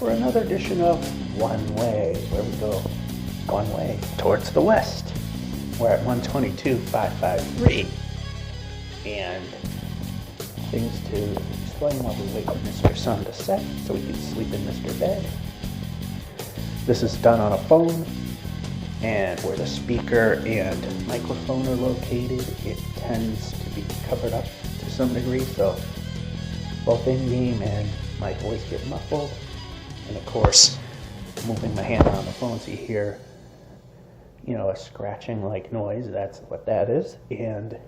for another edition of One Way, where we go one way towards the west. We're at 122,553, and things to explain while we wait for Mr. Sun to set so we can sleep in Mr. Bed. This is done on a phone, and where the speaker and microphone are located, it tends to be covered up to some degree, so both in-game and my voice get muffled. And of course, moving my hand on the phone so you hear, a scratching like noise, that's what that is. And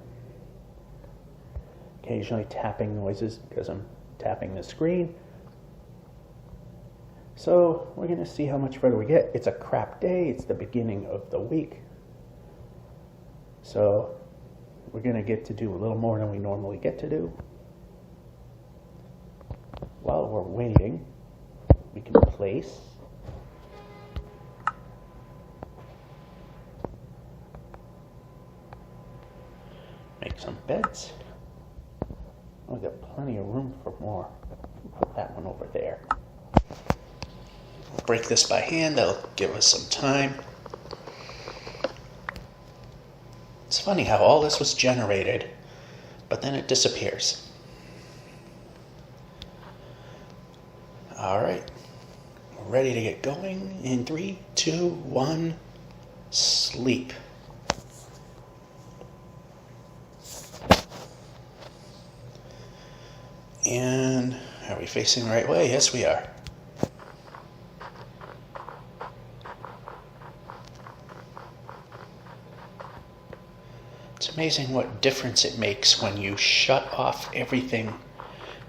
occasionally tapping noises because I'm tapping the screen. So we're going to see how much further we get. It's a crap day. It's the beginning of the week. So we're going to get to do a little more than we normally get to do. While we're waiting, we can place make some beds. We've got plenty of room for more. Put that one over there. We'll break this by hand. That'll give us some time. It's funny how all this was generated, but then it disappears. All right, we're ready to get going in 3, 2, 1, sleep. And are we facing the right way? Yes, we are. It's amazing what difference it makes when you shut off everything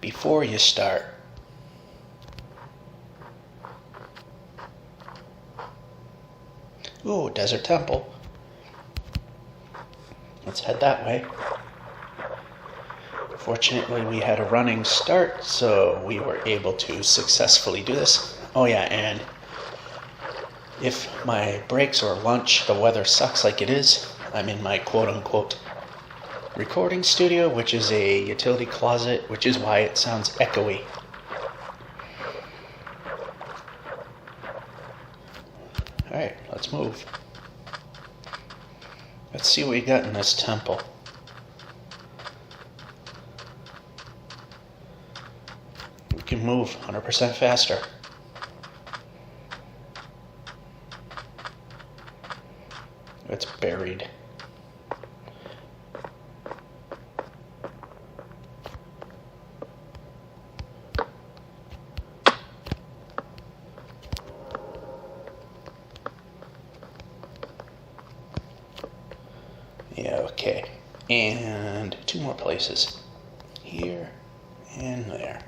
before you start. Ooh, desert temple. Let's head that way. Fortunately, we had a running start, so we were able to successfully do this. Oh yeah, and if my breaks or lunch, the weather sucks like it is, I'm in my quote-unquote recording studio, which is a utility closet, which is why it sounds echoey. Alright, let's move. Let's see what we got in this temple. We can move 100% faster. It's buried. Yeah, okay. And 2 more places. Here and there.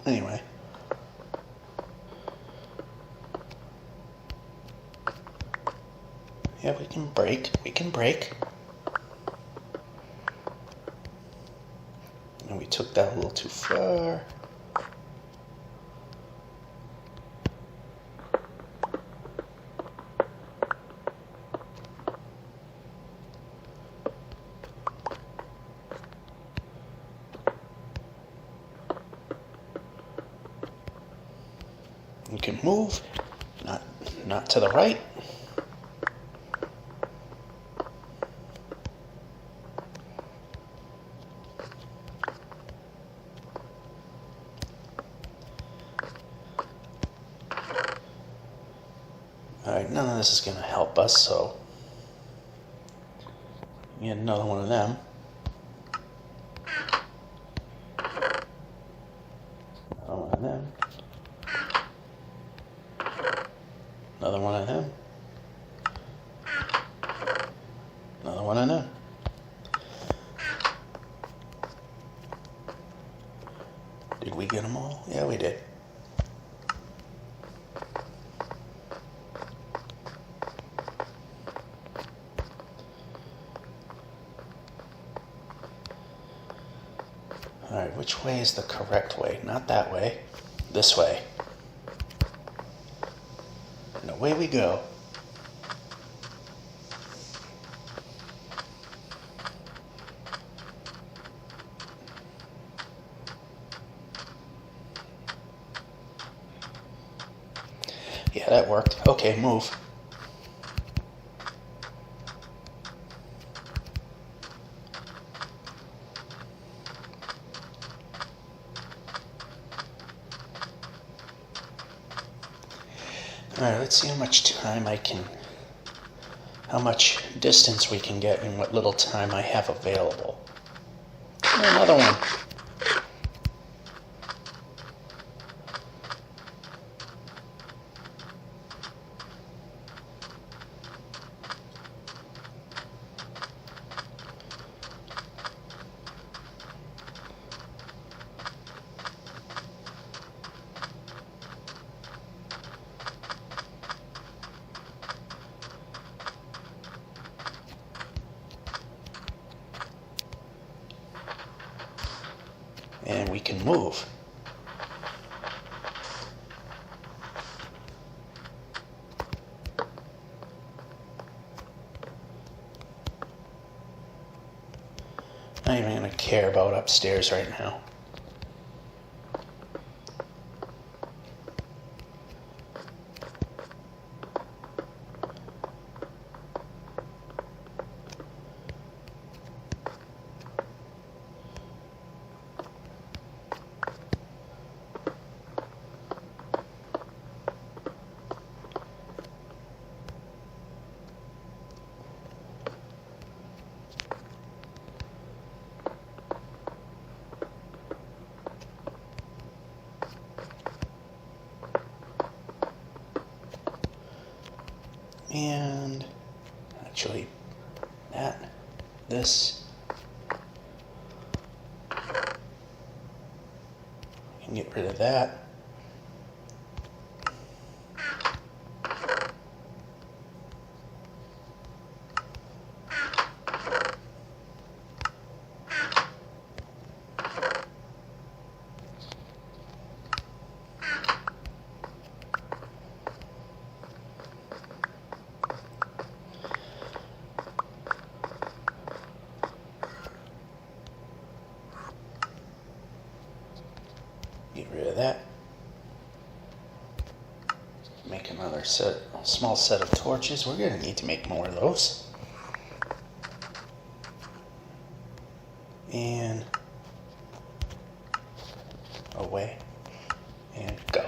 Anyway. Yeah, we can break. And we took that a little too far. You can move, not to the right. Alright, none of this is going to help us, so get another one of them. Another one of them. Another one of them. Another one of them. Did we get them all? Yeah, we did. Alright, which way is the correct way? Not that way. This way. And away we go. Yeah, that worked. Okay, move. Alright, let's see how much distance we can get in what little time I have available. Another one. And we can move. Not even going to care about upstairs right now. And actually, this, we can get rid of that. Get rid of that. Make another small set of torches. We're going to need to make more of those. And away. And go.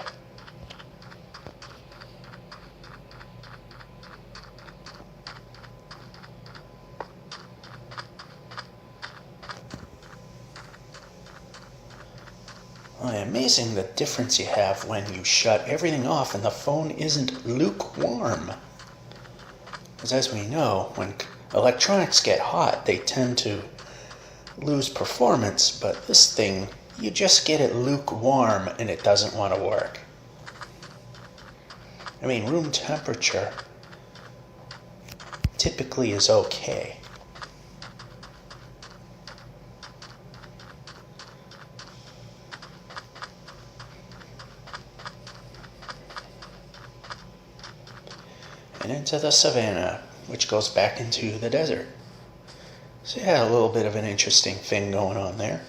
Amazing the difference you have when you shut everything off and the phone isn't lukewarm. Because as we know, when electronics get hot, they tend to lose performance, but this thing, you just get it lukewarm and it doesn't want to work. I mean, room temperature typically is okay. And into the savannah, which goes back into the desert. So yeah, a little bit of an interesting thing going on there.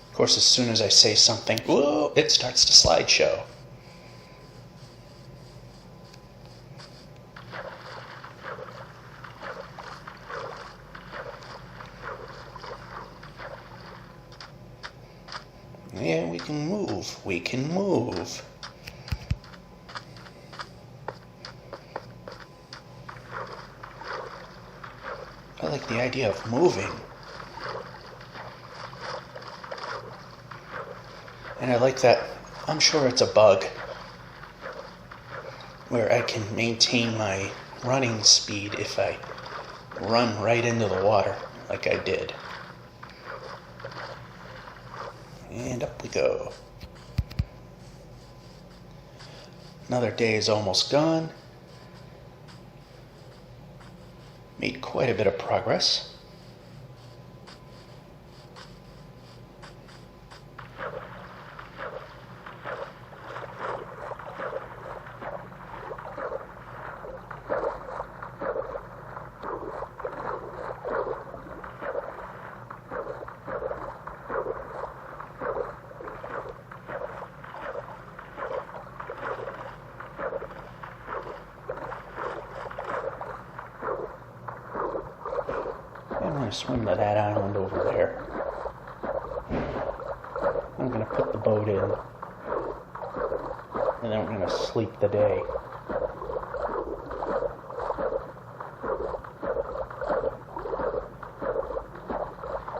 Of course, as soon as I say something, whoa, it starts to slideshow. Yeah, we can move. We can move. I like the idea of moving. And I like that, I'm sure it's a bug, where I can maintain my running speed if I run right into the water like I did. And up we go. Another day is almost gone. Made quite a bit of progress. to swim to that island over there. I'm going to put the boat in, and then we're going to sleep the day.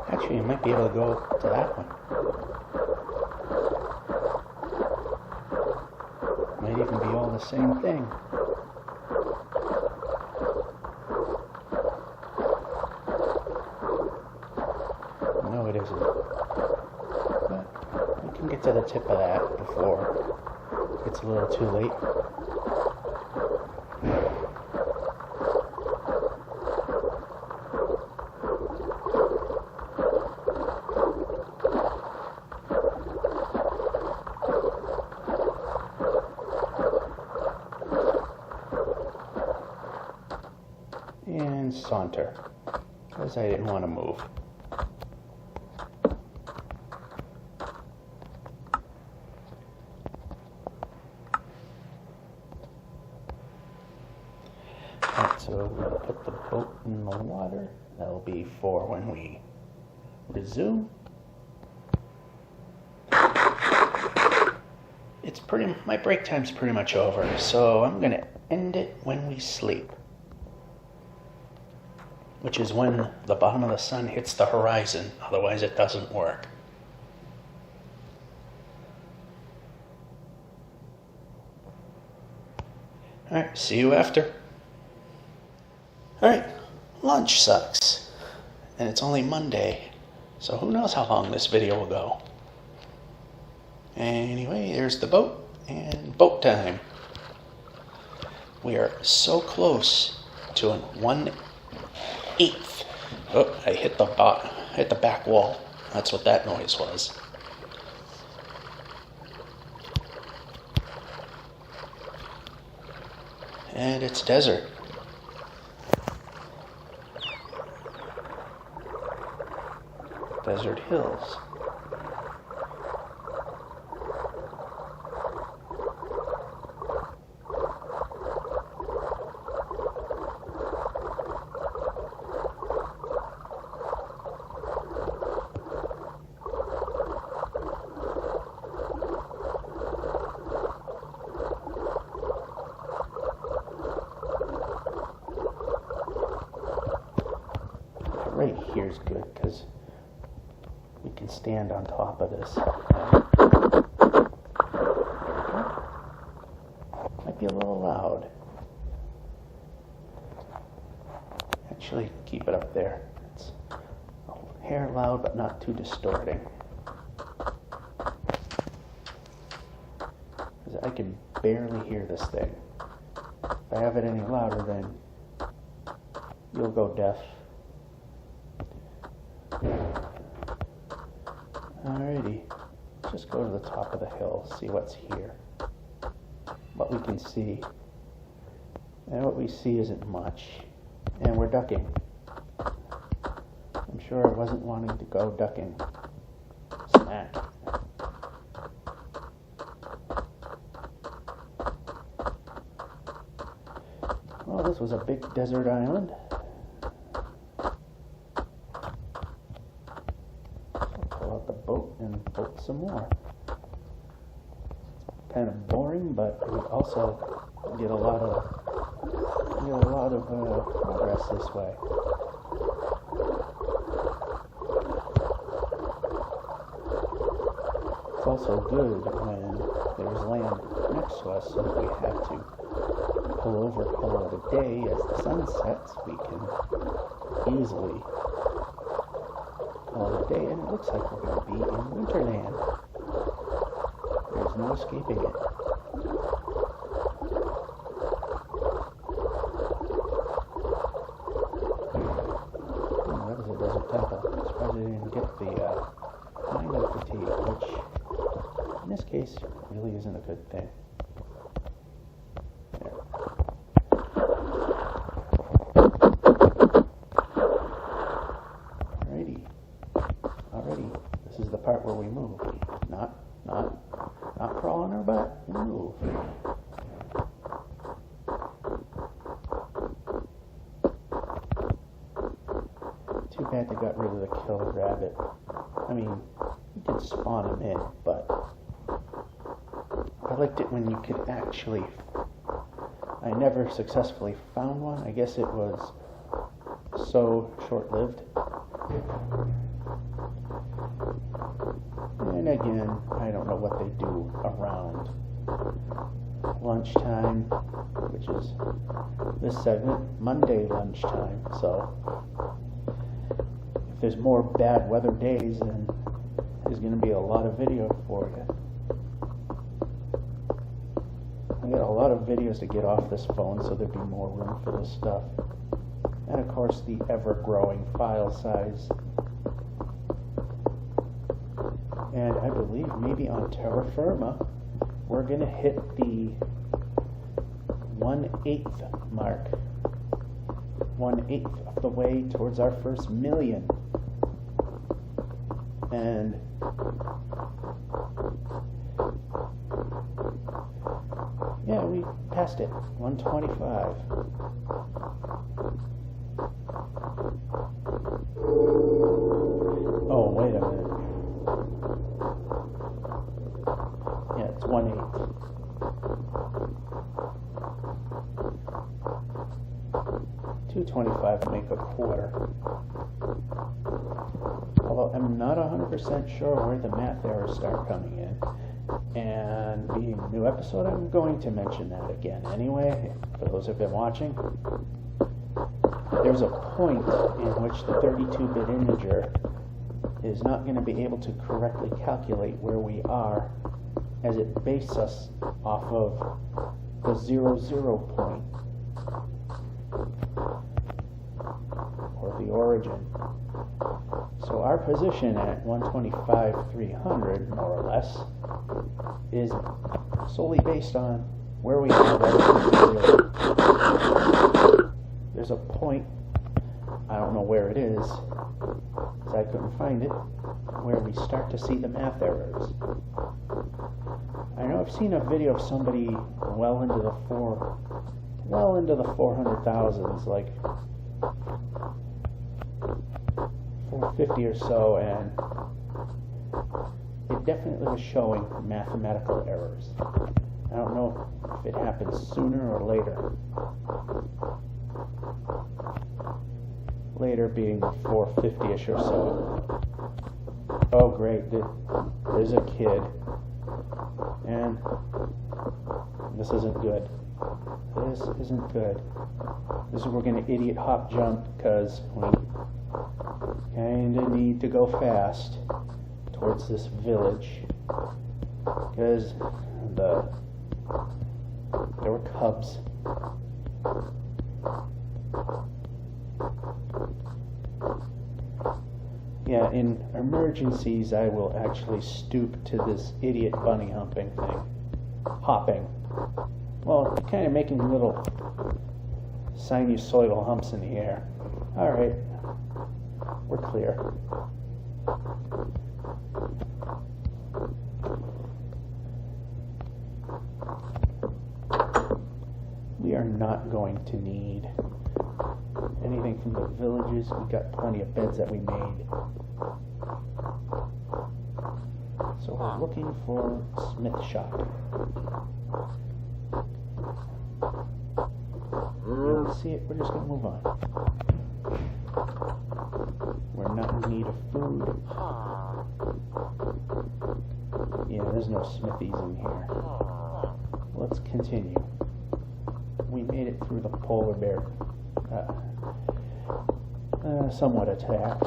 Actually, you might be able to go to that one. Might even be all the same thing. No, it isn't. But we can get to the tip of that before it's a little too late. And saunter, because I didn't want to move. Alright, so we're going to put the boat in the water. That'll be for when we resume. My break time's pretty much over, so I'm going to end it when we sleep, which is when the bottom of the sun hits the horizon. Otherwise it doesn't work. Alright, see you after. Alright, lunch sucks. And it's only Monday, so who knows how long this video will go. Anyway, there's the boat, and boat time. We are so close to an 1/8. Oh, I hit the back wall. That's what that noise was. And it's desert. Desert hills. Right here's good because we can stand on top of this. Might be a little loud. Actually, keep it up there. It's a hair loud, but not too distorting. Because I can barely hear this thing. If I have it any louder, then you'll go deaf. Alrighty, let's just go to the top of the hill, see what's here, what we can see. And what we see isn't much, and we're ducking. I'm sure I wasn't wanting to go ducking. Smack. Well, this was a big desert island. Boat and boat some more. Kind of boring, but we also get a lot of progress this way. It's also good when there's land next to us, so if we have to pull over, call it a day as the sun sets, we can easily call it a day, and it looks like we're going to be in Winterland. There's no escaping it. Oh, that was a desert temple. I'm surprised I didn't get the mango fatigue, which in this case really isn't a good thing. Already, this is the part where we move. Not crawl on our butt, we move. Too bad sad they got rid of the killer rabbit. I mean, you could spawn them in, but I liked it when you could actually... I never successfully found one. I guess it was so short-lived. And again, I don't know what they do around lunchtime, which is this segment, Monday lunchtime. So if there's more bad weather days, then there's going to be a lot of video for you. I got a lot of videos to get off this phone, so there'd be more room for this stuff. And of course the ever-growing file size. And I believe maybe on terra firma we're going to hit the 1/8 mark. 1/8 of the way towards our first million. And yeah, we passed it. 125. Oh, wait a minute. Yeah, it's 1/8. $2.25 make a quarter. Although I'm not 100% sure where the math errors start coming in. And being a new episode, I'm going to mention that again anyway, for those who have been watching. There's a point in which the 32-bit integer is not going to be able to correctly calculate where we are, as it bases us off of the 00 point, or the origin. So our position at 125,300, more or less, is solely based on where we are relative to 0. There's a point, I don't know where it is, because I couldn't find it, where we start to see the math errors. I know I've seen a video of somebody well into the 400,000s, like 450 or so, and it definitely was showing mathematical errors. I don't know if it happens sooner or later. Later being 450-ish or so. Oh great, there's a kid. And this isn't good. This isn't good. This is where we're going to idiot hop jump, because we kind of need to go fast towards this village, because there were cubs. Yeah, in emergencies I will actually stoop to this idiot bunny hopping. Well, kind of making little sinusoidal humps in the air. Alright, we're clear. We are not going to need anything from the villages. We got plenty of beds that we made. So we're looking for smith shop. Let's see it. We're just going to move on. We're not in need of food. Yeah, there's no smithies in here. Let's continue. We made it through the polar bear. Somewhat attack.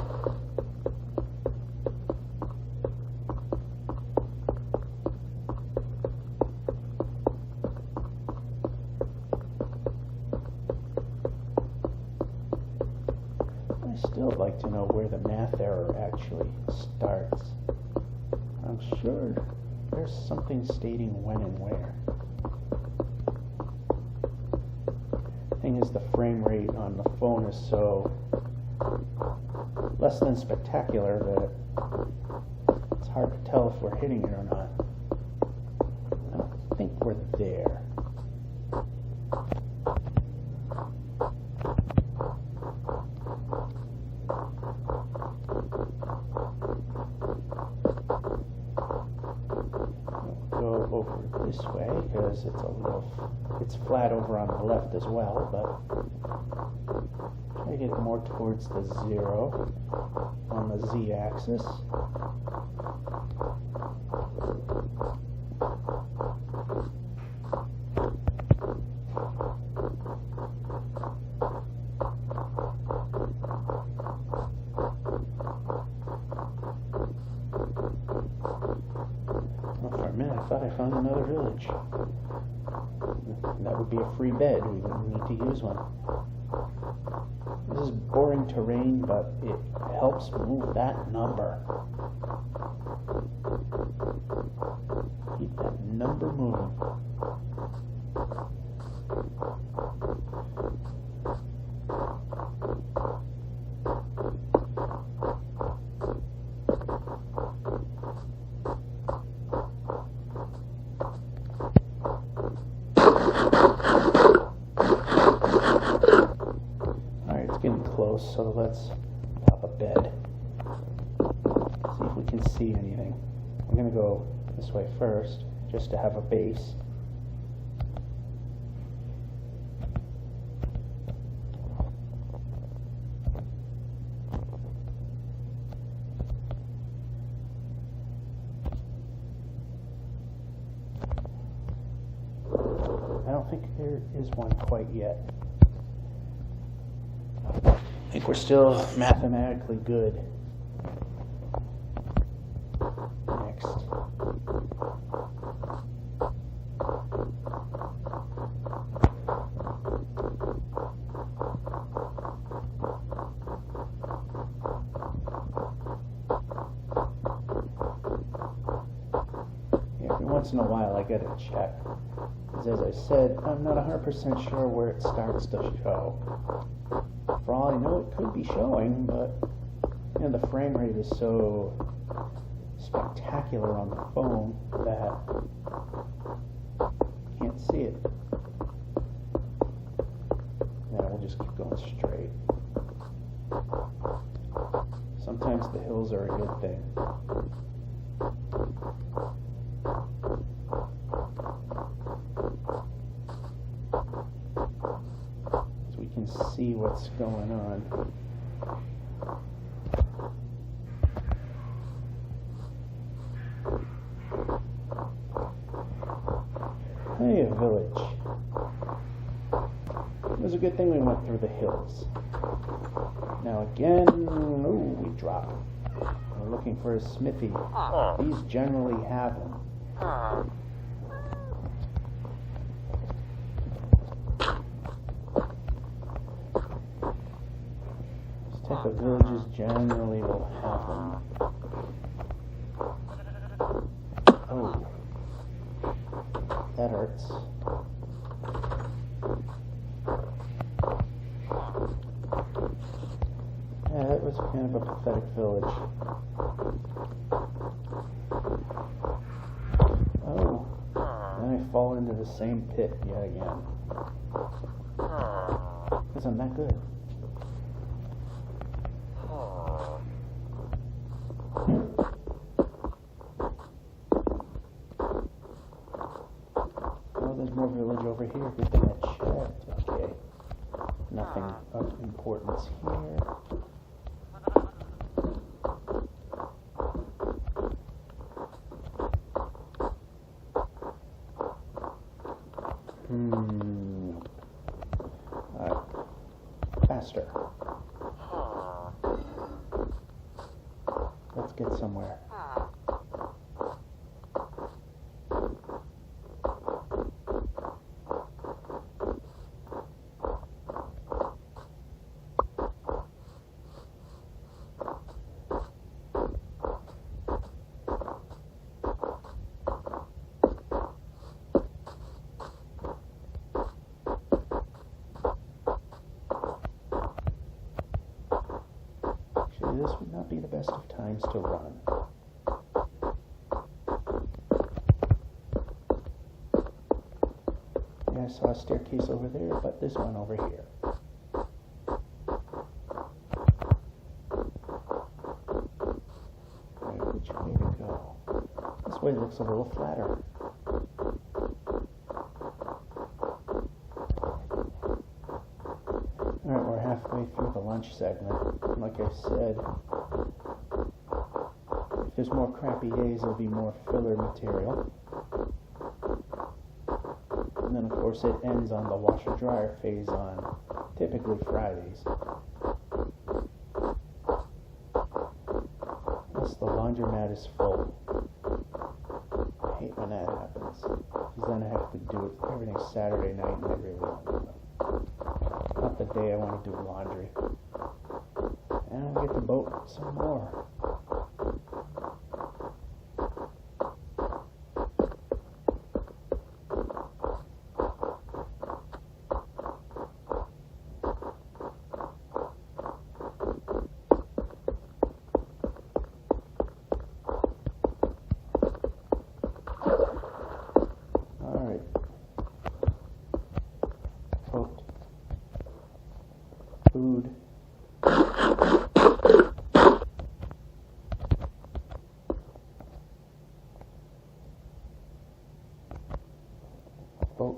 I still like to know where the math error actually starts. I'm sure there's something stating when and where. Thing is, the frame rate on the phone is so less than spectacular that it's hard to tell if we're hitting it or not. I don't think we're there. Go over this way because it's flat over on the left as well, but try to get more towards the 0 on the z-axis. For a minute, I thought I found another village. That would be a free bed. We wouldn't need to use one. This is boring terrain, but it helps move that number. Keep that number moving. So let's pop a bed. See if we can see anything. I'm going to go this way first, just to have a base. I don't think there is one quite yet. I think we're still mathematically good. Next. Every once in a while I gotta check. Because as I said, I'm not 100% sure where it starts to show. For all I know, it could be showing, but you know, the frame rate is so spectacular on the phone that you can't see it. Yeah, we'll just keep going straight. Sometimes the hills are a good thing. Can see what's going on. Hey, a village. It was a good thing we went through the hills. Now again, ooh, we drop. We're looking for a smithy. These generally have them. The villages generally will have them. Oh, that hurts. Yeah, that was kind of a pathetic village. Oh, then I fall into the same pit yet again. Because I'm that good. There's more village over here. Good thing I checked. Okay. Nothing of importance here. Alright. Faster. Let's get somewhere. This would not be the best of times to run. Yeah, I saw a staircase over there, but this one over here. Right, which way to go? This way looks looks a little flatter. Alright, we're halfway through the lunch segment. Like I said, if there's more crappy days, there'll be more filler material. And then, of course, it ends on the washer-dryer phase on typically Fridays. Unless the laundromat is full. I hate when that happens, because then I have to do it everything Saturday night, and I really don't do it. Not the day I want to do laundry. And I'll get to boat some more. Food. Oh,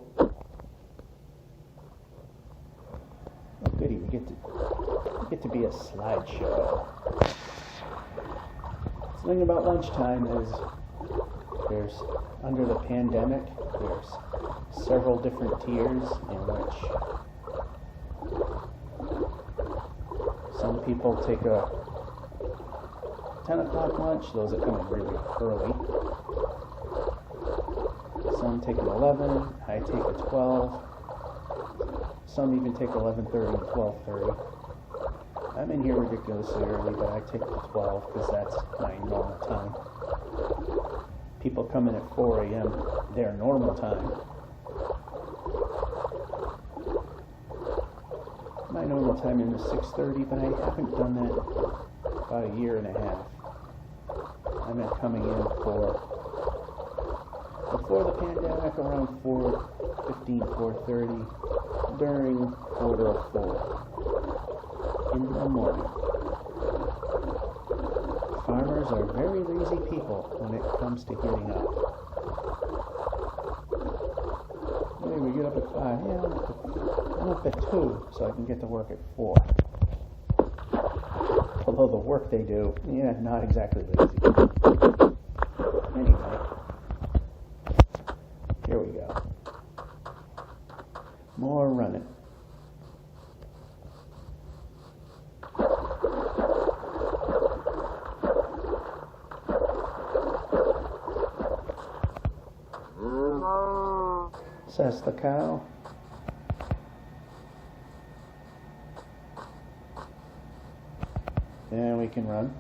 goody, we get to be a slideshow. The thing about lunchtime is there's, under the pandemic, there's several different tiers in which some people take a 10 o'clock lunch, those that come in really early. Some take an 11, I take a 12. Some even take 11:30 and 12:30. I'm in here ridiculously early, but I take the 12 because that's my normal time. People come in at 4 a.m., their normal time. My normal time is 6:30, but I haven't done that for about a year and a half. I've been coming in before the pandemic around 4:15, 4:30, during 4:45 in the morning. Farmers are very lazy people when it comes to getting up. Hey, we get up at 5. Yeah, I'm up at 2, so I can get to work at 4. Although the work they do, yeah, not exactly lazy. Anyway, here we go. More running. Says the cow. And we can run.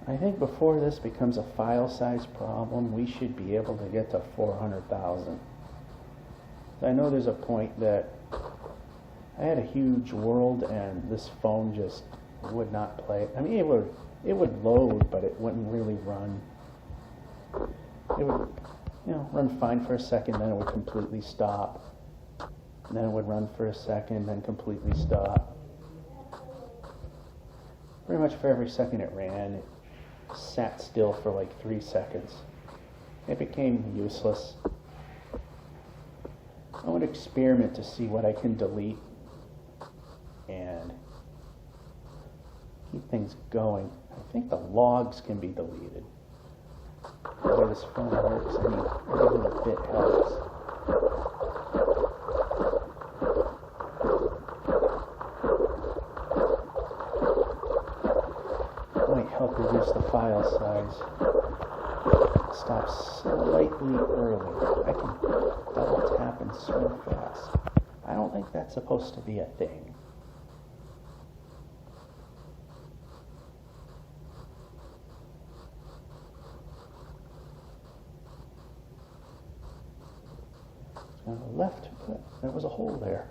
I think before this becomes a file size problem, we should be able to get to 400,000. I know there's a point that I had a huge world and this phone just would not play. I mean, it would load, but it wouldn't really run. It would, run fine for a second, then it would completely stop. And then it would run for a second, then completely stop. Pretty much for every second it ran, it sat still for like 3 seconds. It became useless. I would experiment to see what I can delete and keep things going. I think the logs can be deleted. The way this phone works, I mean, every little bit helps. Might help reduce the file size. Stop slightly early. I can double tap and swim fast. I don't think if that's supposed to be a thing. On the left, but there was a hole there.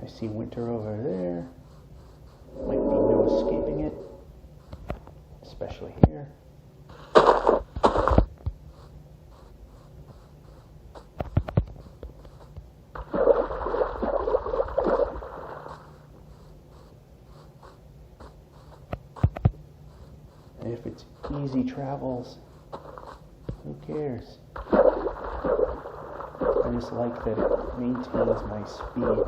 I see winter over there. Might be no escaping it, especially here. And if it's easy travels, who cares? I just like that it maintains my speed.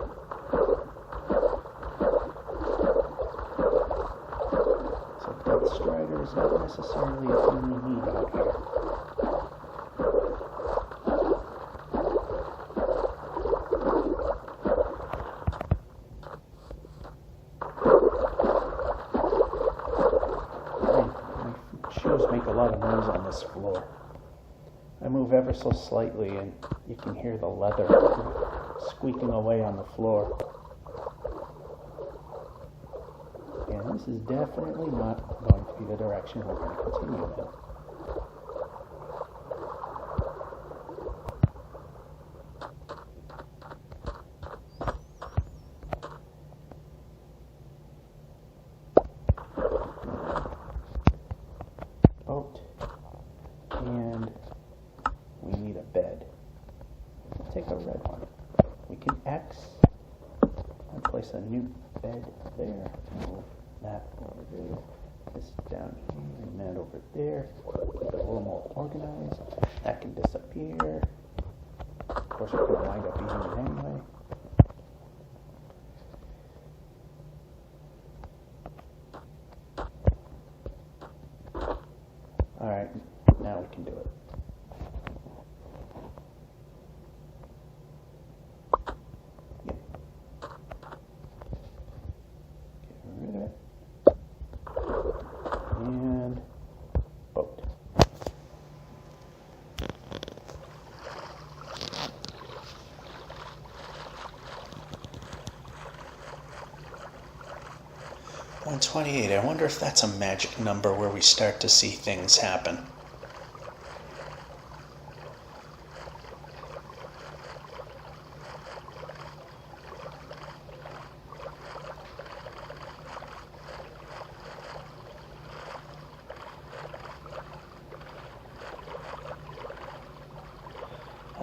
So Death Strider is not necessarily a thing we need out here. My shoes make a lot of noise on this floor. I move ever so slightly and you can hear the leather squeaking away on the floor. And this is definitely not going to be the direction we're going to continue in. Boat. And we need a bed. Let's take a red one. We can X and place a new bed there. Move that over there. This down here and that over there. Make it a little more organized. That can disappear. Of course, we're going to wind up using it anyway. Alright, now we can do it. And boat. $128. I wonder if that's a magic number where we start to see things happen.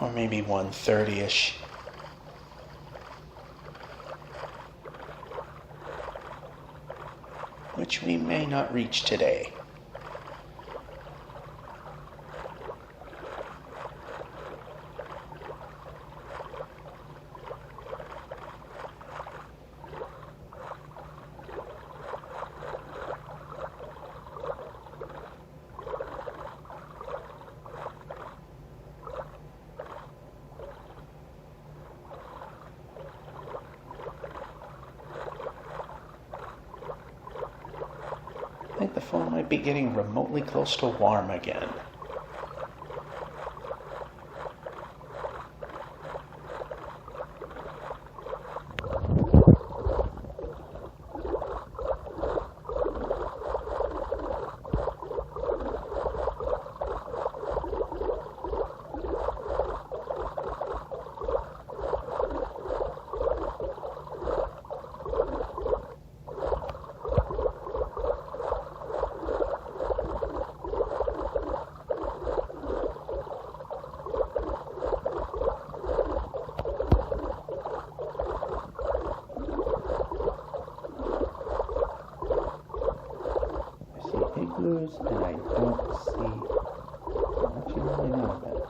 Or maybe 130-ish. Which we may not reach today. I think the phone might be getting remotely close to warm again. Igloos, and I don't see what you really know about it.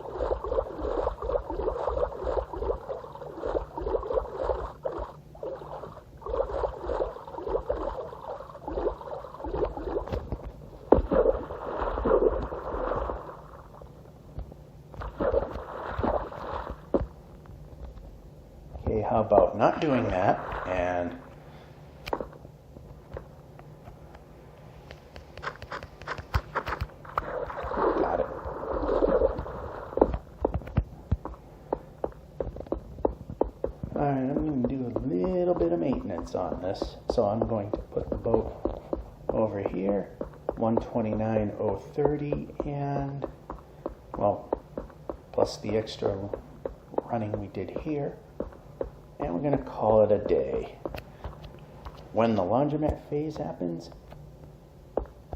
Okay, how about not doing that and Alright, I'm going to do a little bit of maintenance on this. So I'm going to put the boat over here, 129.030, and, well, plus the extra running we did here. And we're going to call it a day. When the laundromat phase happens,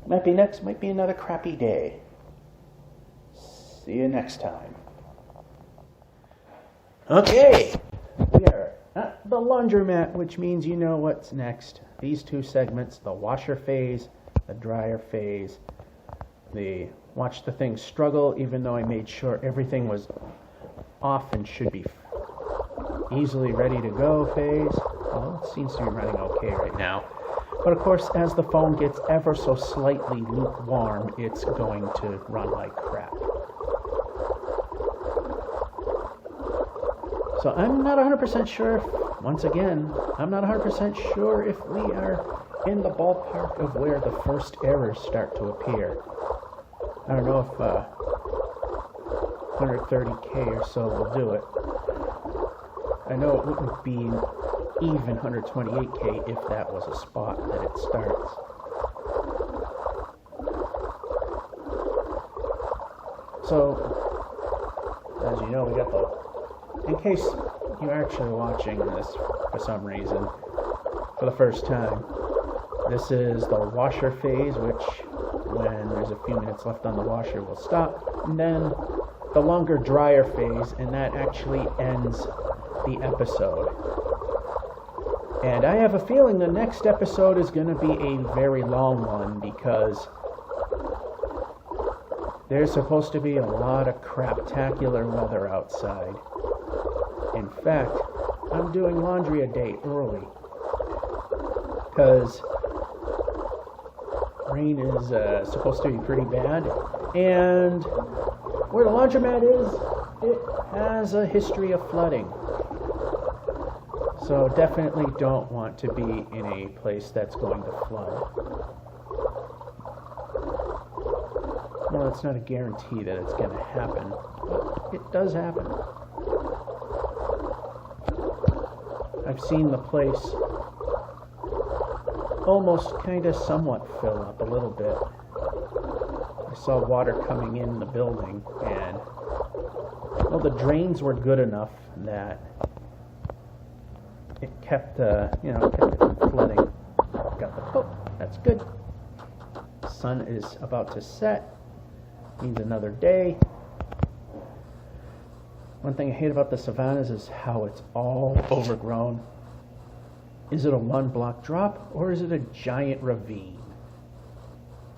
might be another crappy day. See you next time. Okay, we are at the laundromat, which means you know what's next. These two segments, the washer phase, the dryer phase, the watch the thing struggle, even though I made sure everything was off and should be easily ready to go phase. Well, it seems to be running okay right now. But of course, as the phone gets ever so slightly lukewarm, it's going to run like crap. So I'm not 100% sure, once again, I'm not 100% sure if we are in the ballpark of where the first errors start to appear. I don't know if 130K or so will do it. I know it wouldn't be even 128K if that was a spot that it starts. So, as you know, we got the... In case you're actually watching this for some reason for the first time, this is the washer phase, which when there's a few minutes left on the washer will stop, and then the longer dryer phase, and that actually ends the episode. And I have a feeling the next episode is going to be a very long one because there's supposed to be a lot of craptacular weather outside. In fact, I'm doing laundry a day early because rain is supposed to be pretty bad, and where the laundromat is, it has a history of flooding. So definitely don't want to be in a place that's going to flood. Well, it's not a guarantee that it's going to happen, but it does happen. I've seen the place almost kind of somewhat fill up a little bit. I saw water coming in the building, and well, the drains were good enough that it kept, kept it from flooding. Got the that's good. The sun is about to set. Means another day. One thing I hate about the savannas is how it's all overgrown. Is it a one-block drop, or is it a giant ravine?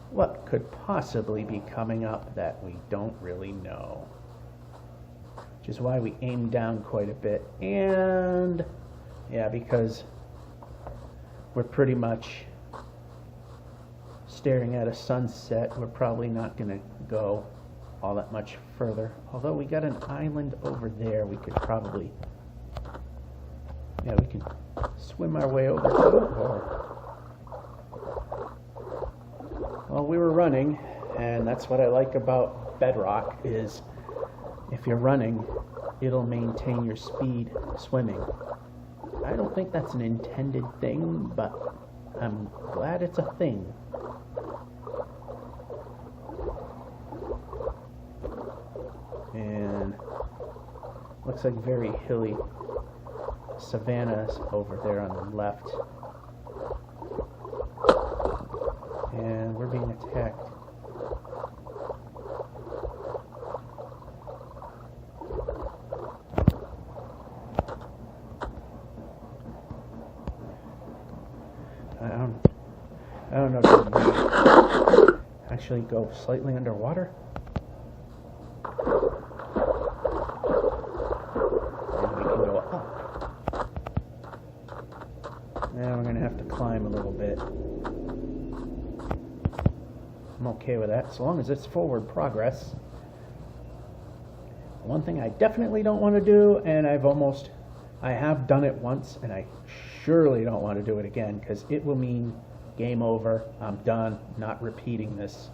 What could possibly be coming up that we don't really know? Which is why we aim down quite a bit. And, yeah, because we're pretty much staring at a sunset, we're probably not going to go all that much further. Although we got an island over there, we could probably, we can swim our way over to it. Well, we were running, and that's what I like about Bedrock is if you're running, it'll maintain your speed swimming. I don't think that's an intended thing, but I'm glad it's a thing. And looks like very hilly savannas over there on the left. And we're being attacked. I don't know if we actually go slightly underwater. Now we're going to have to climb a little bit. I'm okay with that, so long as it's forward progress. One thing I definitely don't want to do, and I have done it once, and I surely don't want to do it again, because it will mean game over, I'm done, not repeating this,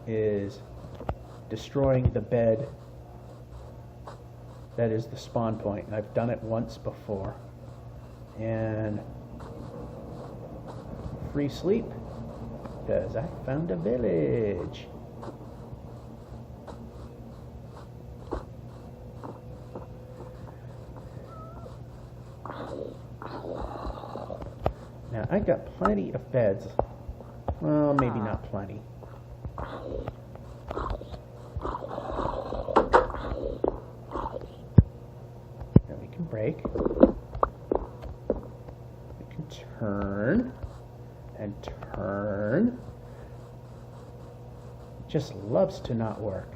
is destroying the bed that is the spawn point. And I've done it once before. And free sleep, because I found a village. Now I got plenty of beds. Well, maybe not plenty. Then we can break. We can turn and turn. It just loves to not work.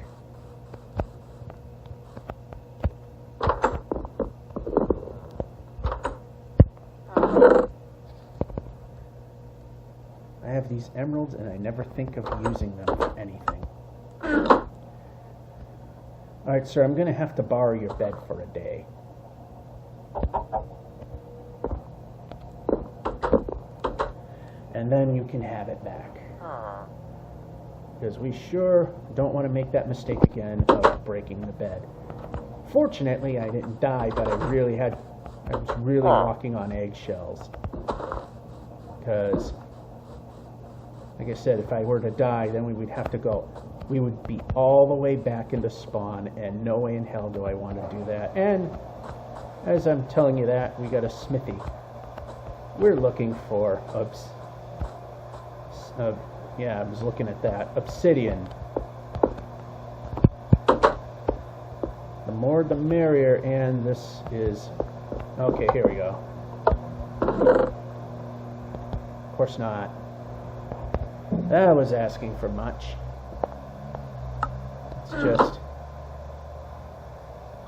I have these emeralds and I never think of using them for anything. Alright, sir, I'm going to have to borrow your bed for a day. And then you can have it back. Because we sure don't want to make that mistake again of breaking the bed. Fortunately, I didn't die, but I was really walking on eggshells. Because, like I said, if I were to die, then we would have to go. We would be all the way back into spawn, and no way in hell do I want to do that. And as I'm telling you that, we got a smithy. We're looking for yeah, I was looking at that. Obsidian. The more the merrier, and this is... Okay, here we go. Of course not. That was asking for much. It's just...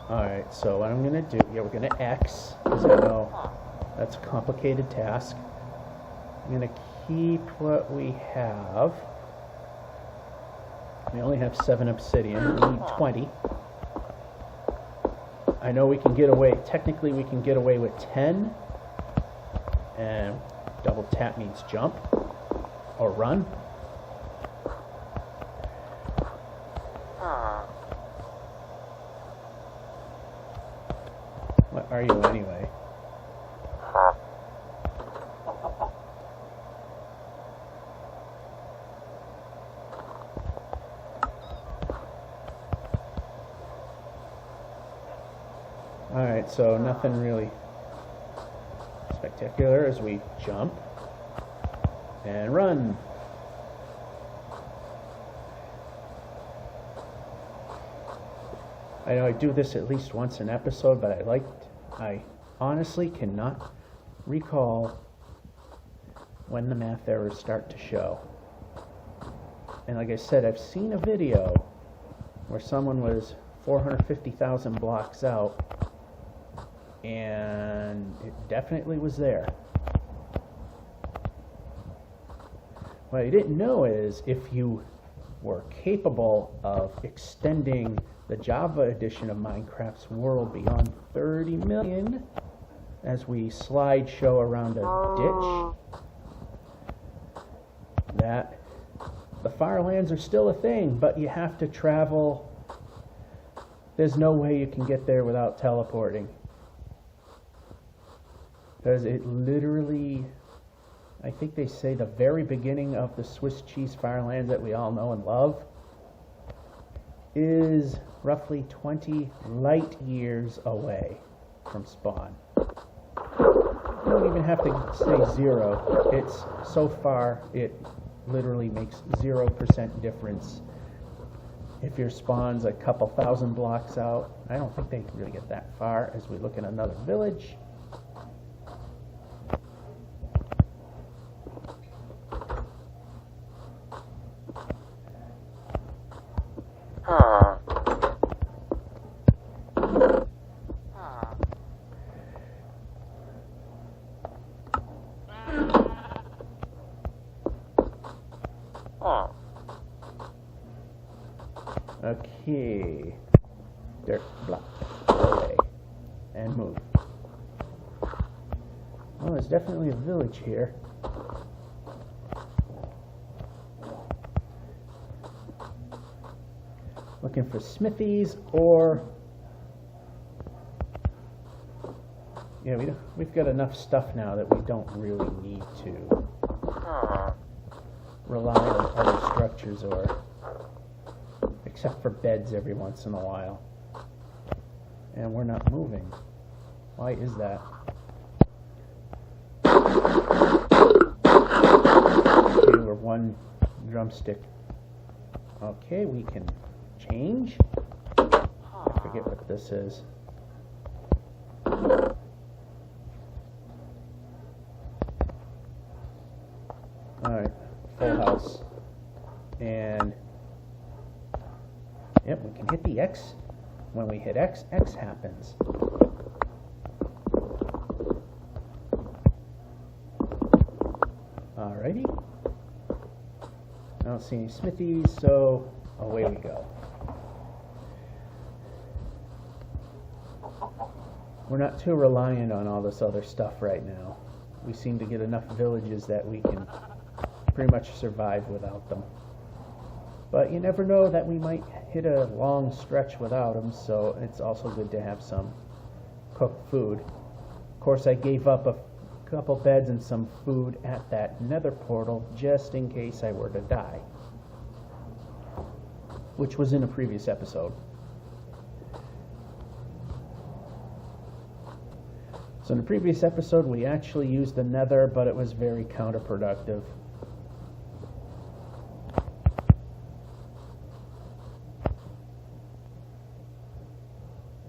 Alright, so what I'm going to do... Yeah, we're going to X, because I know that's a complicated task. I'm going to keep what we have. We only have 7 obsidian. We need 20. I know we can get away... Technically, we can get away with 10. And double tap means jump. Or run. What are you anyway? Alright, so nothing really spectacular as we jump and run. I know I do this at least once an episode, but I honestly cannot recall when the math errors start to show. And like I said, I've seen a video where someone was 450,000 blocks out, and it definitely was there. What I didn't know is if you were capable of extending the Java edition of Minecraft's world beyond 30 million as we slideshow around a ditch, that the Firelands are still a thing, but you have to travel. There's no way you can get there without teleporting. Because it literally, I think they say the very beginning of the Swiss cheese Firelands that we all know and love is roughly 20 light years away from spawn. You don't even have to say 0. It's so far, it literally makes 0% difference. If your spawn's a couple thousand blocks out, I don't think they really get that far as we look at another village. Okay, dirt block, away, and move. Well, there's definitely a village here. Looking for smithies or Yeah, we've got enough stuff now that we don't really need to rely on other structures, or except for beds every once in a while. And we're not moving. Why is that? Okay, we're one drumstick. Okay, we can change. I forget what this is. Alright, full house. And yep, we can hit the X. When we hit X, X happens. Alrighty. I don't see any smithies, so away we go. We're not too reliant on all this other stuff right now. We seem to get enough villages that we can pretty much survive without them. But you never know that we might hit a long stretch without them, so it's also good to have some cooked food. Of course, I gave up a couple beds and some food at that nether portal just in case I were to die, which was in a previous episode. So in the previous episode, we actually used the nether, but it was very counterproductive.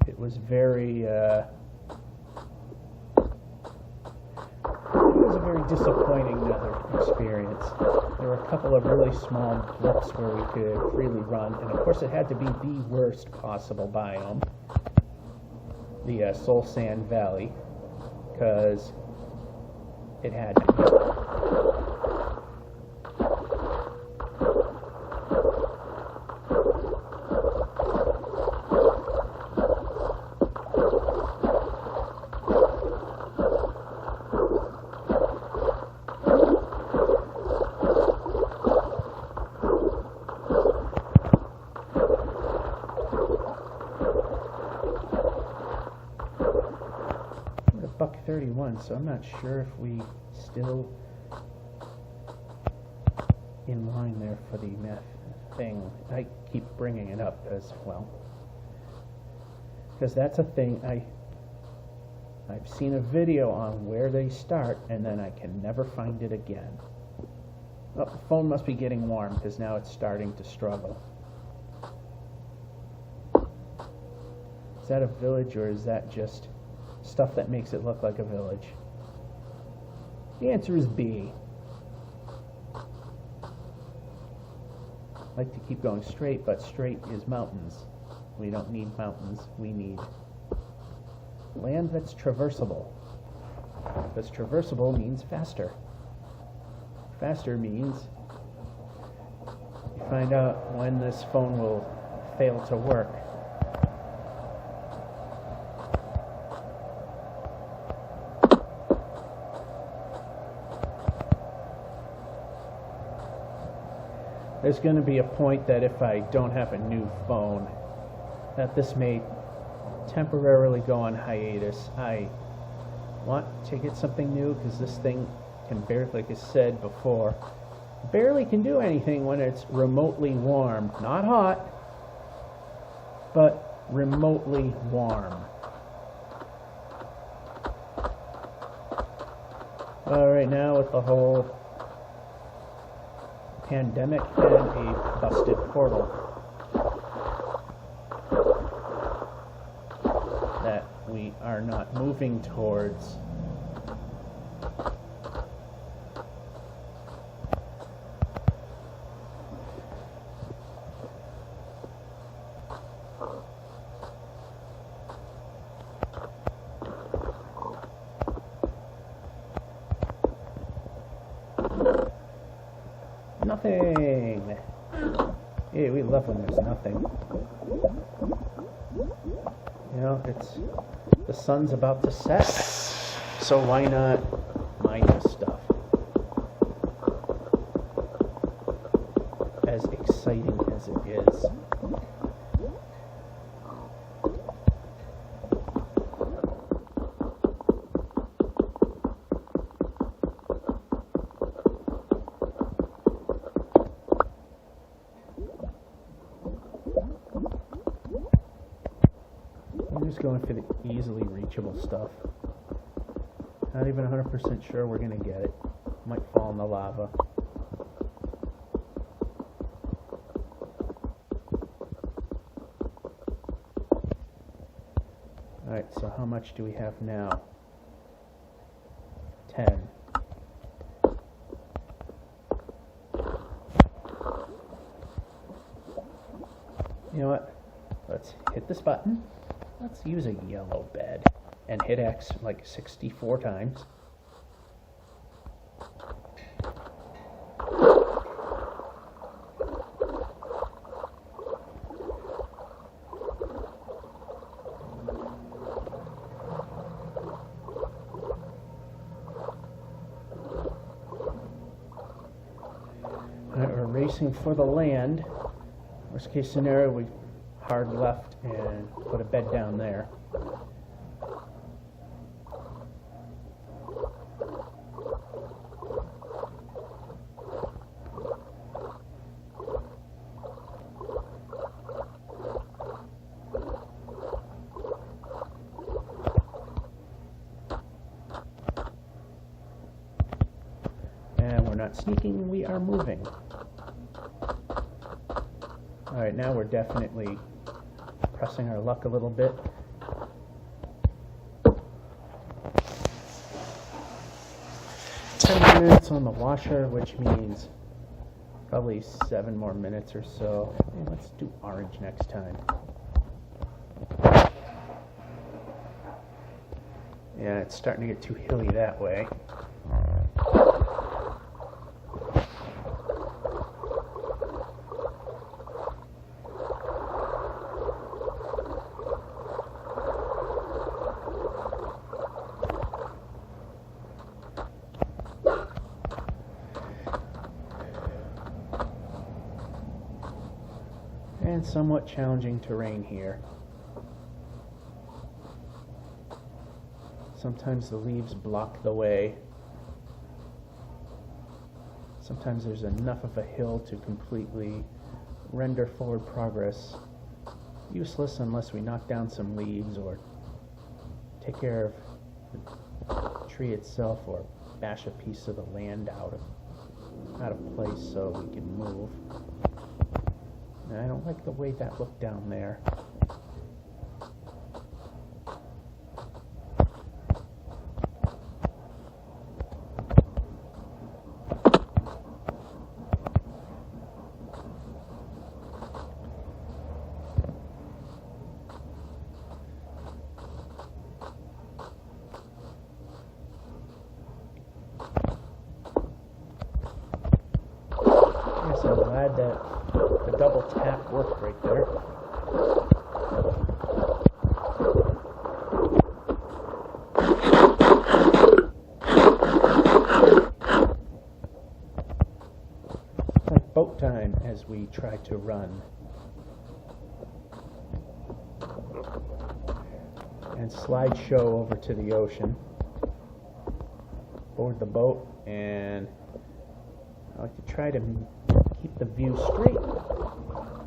It was very, it was a very disappointing nether experience. There were a couple of really small brooks where we could freely run, and of course it had to be the worst possible biome, the Soul Sand Valley, because it had to be. $1.31, so I'm not sure if we still in line there for the meth thing. I keep bringing it up as well, because that's a thing. I've seen a video on where they start, and then I can never find it again. Oh, the phone must be getting warm, because now it's starting to struggle. Is that a village, or is that just stuff that makes it look like a village? The answer is B. I like to keep going straight, but straight is mountains. We don't need mountains. We need land that's traversable. Because traversable means faster. Faster means you find out when this phone will fail to work. There's going to be a point that if I don't have a new phone, that this may temporarily go on hiatus. I want to get something new because this thing can barely, like I said before, barely can do anything when it's remotely warm. Not hot, but remotely warm. Alright, now with the whole pandemic and a busted portal that we are not moving towards. Nothing. Yeah, we love when there's nothing. You know, it's the sun's about to set, so why not mine this stuff? As exciting as it is. just going for the easily reachable stuff. Not even 100% sure we're going to get it. Might fall in the lava. Alright, so how much do we have now? 10. You know what? Let's hit this button. Let's use a yellow bed and hit X like 64 times. Alright, we're racing for the land. Worst case scenario, we hard left and put a bed down there. And we're not sneaking, we are moving. Alright, now we're definitely pressing our luck a little bit. Minutes on the washer, which means probably 7 more minutes or so. Hey, let's do orange next time. Yeah, it's starting to get too hilly that way. And somewhat challenging terrain here. Sometimes the leaves block the way. Sometimes there's enough of a hill to completely render forward progress useless unless we knock down some leaves or take care of the tree itself or bash a piece of the land out of place so we can move. I don't like the way that looked down there. Yes, I'm glad that the double tap worked right there. It's like boat time as we try to run. And slideshow over to the ocean. Board the boat, and I like to try to keep the view straight.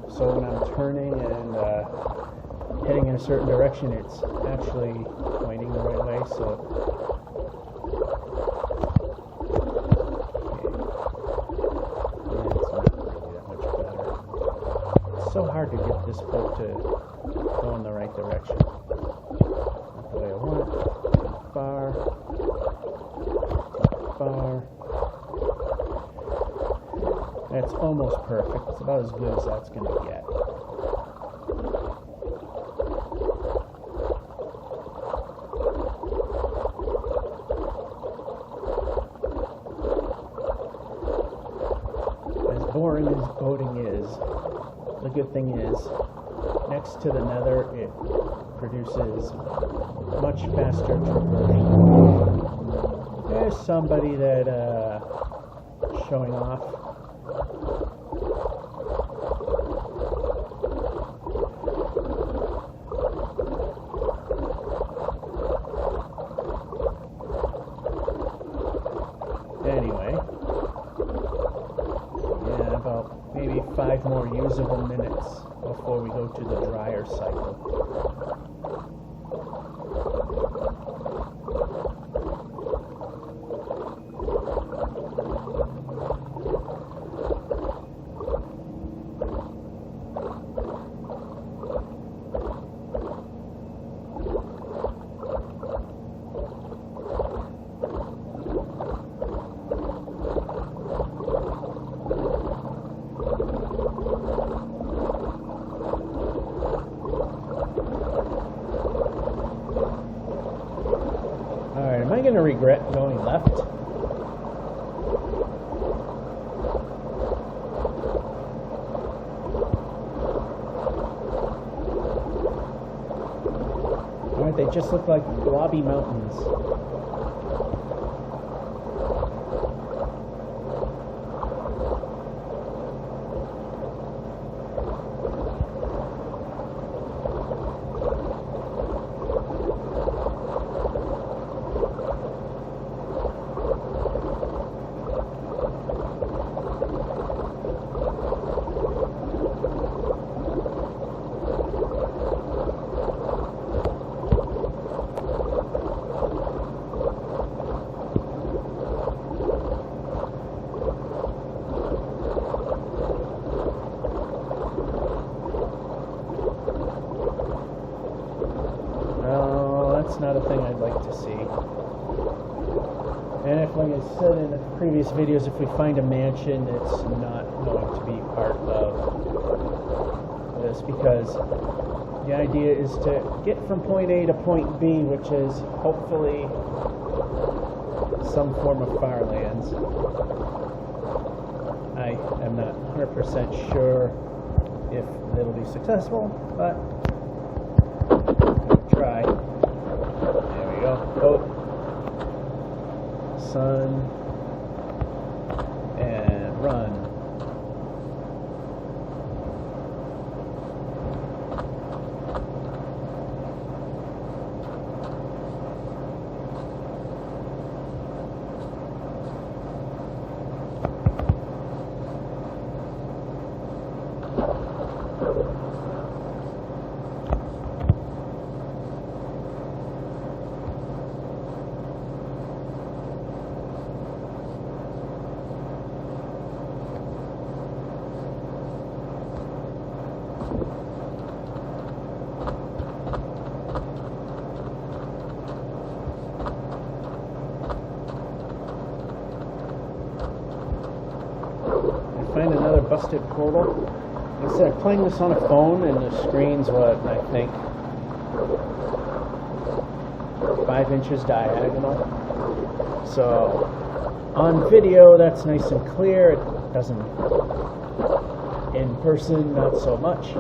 So when I'm turning and heading in a certain direction, it's actually pointing the right way. So it's not really that much better. It's so hard to get this boat to go in the right direction. Not the way I want it. Too far. Too far. That's almost perfect. It's about as good as that's going to get. As boring as boating is, the good thing is, next to the nether, it produces much faster traversing. There's somebody that showing off. Anyway, yeah, about maybe 5 more usable minutes before we go to the dryer cycle. I going to regret going left? Alright, they just look like blobby mountains. Not a thing I'd like to see. And if, like I said in the previous videos, if we find a mansion, it's not going to be part of this, because the idea is to get from point A to point B, which is hopefully some form of farmlands. I am not 100% sure if it'll be successful, but I'm going to try. Boat, sun, and run. Find another busted portal. Instead of playing this on a phone, and the screen's what, I think 5 inches diagonal. So on video that's nice and clear. It doesn't, in person, not so much.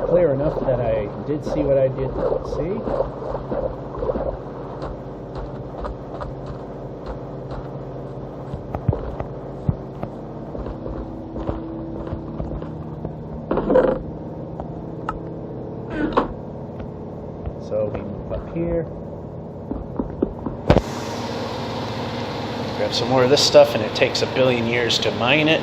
Clear enough that I did see what I did see. So we move up here. Grab some more of this stuff, and it takes 1 billion years to mine it.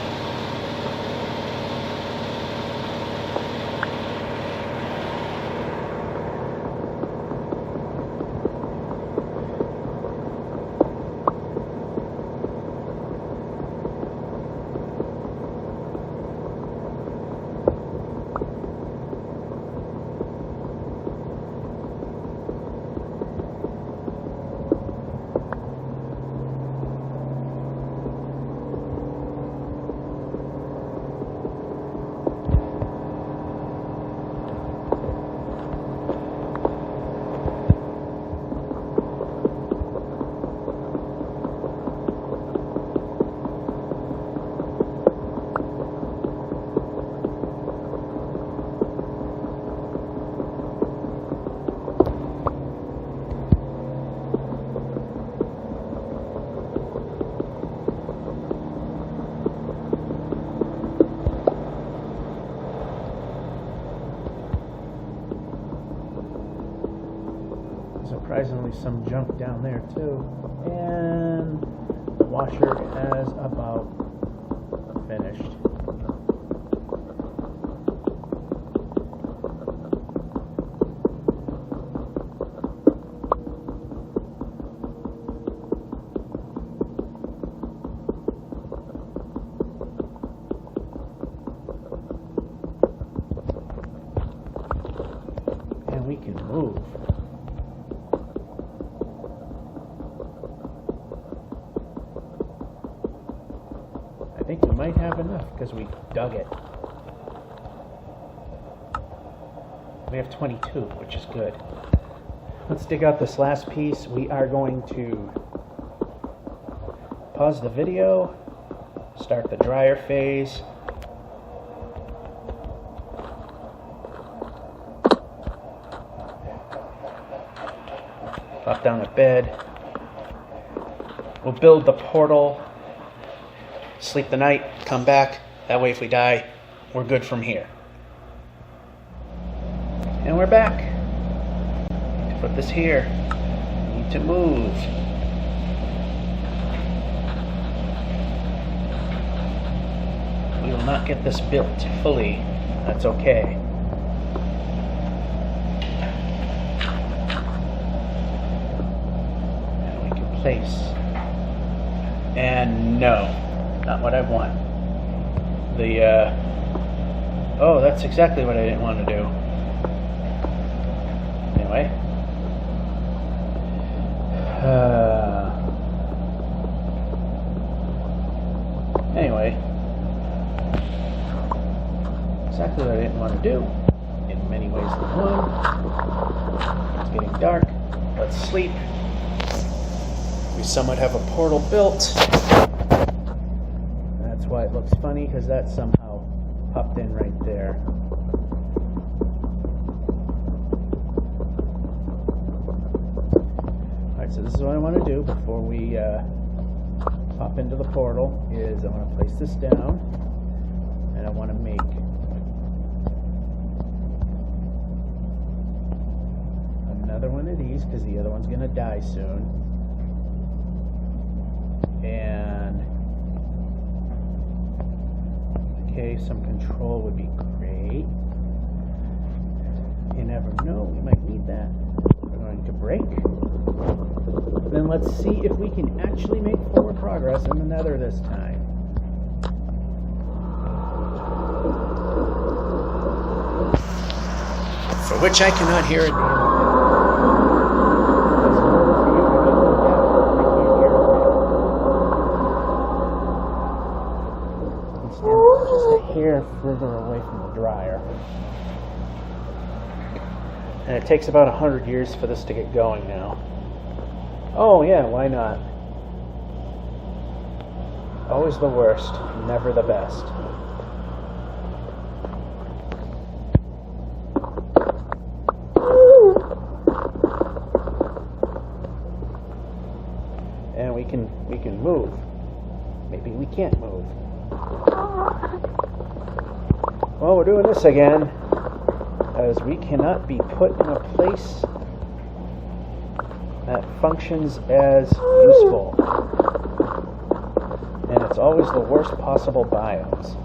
Surprisingly, some junk down there too, and the washer has about finished. And we can move. might have enough because we dug it. We have 22, which is good. Let's dig out this last piece. We are going to pause the video, start the dryer phase. Pop down the bed. We'll build the portal, sleep the night, come back. That way if we die, we're good from here. And we're back. Need to put this here. Need to move. We will not get this built fully. That's okay. And we can place. And no, not what I want. Oh, that's exactly what I didn't want to do. Anyway. Anyway. Exactly what I didn't want to do. In many ways than one. It's getting dark. Let's sleep. We somewhat have a portal built. That's why it looks funny, because that somehow popped in right there. Alright, so this is what I want to do before we pop into the portal, is I want to place this down, and I want to make another one of these, because the other one's going to die soon. And okay, some control would be great. You never know, we might need that. We're going to break. Then let's see if we can actually make forward progress in the nether this time. For which I cannot hear a damn hair further away from the dryer. And it takes about 100 years for this to get going now. Oh yeah, why not? Always the worst, never the best. And we can move. Maybe we can't move. Well, we're doing this again, as we cannot be put in a place that functions as useful. And it's always the worst possible biomes.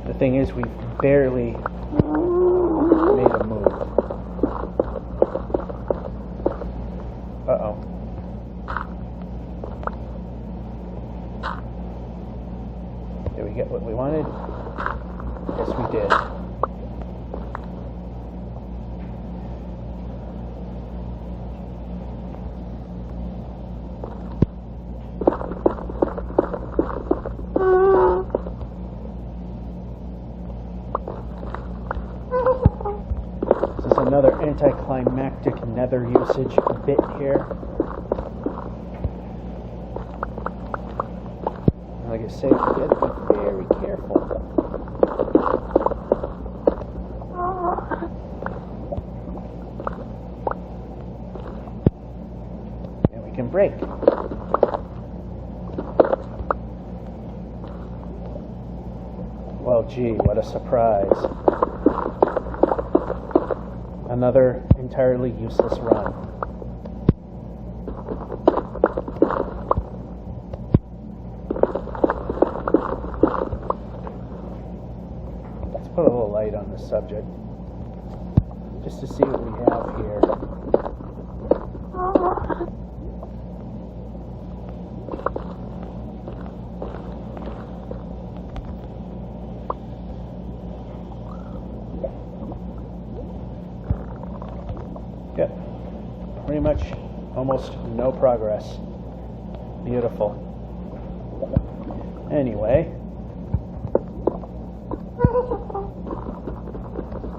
The thing is, we've barely made a move. Uh-oh. Did we get what we wanted? Yes, we did. Another anticlimactic nether usage bit here. Like I say, you gotta be very careful. And we can break. Well, gee, what a surprise. Another entirely useless run. Let's put a little light on this subject, just to see what we have here. pretty much almost no progress. Beautiful. Anyway.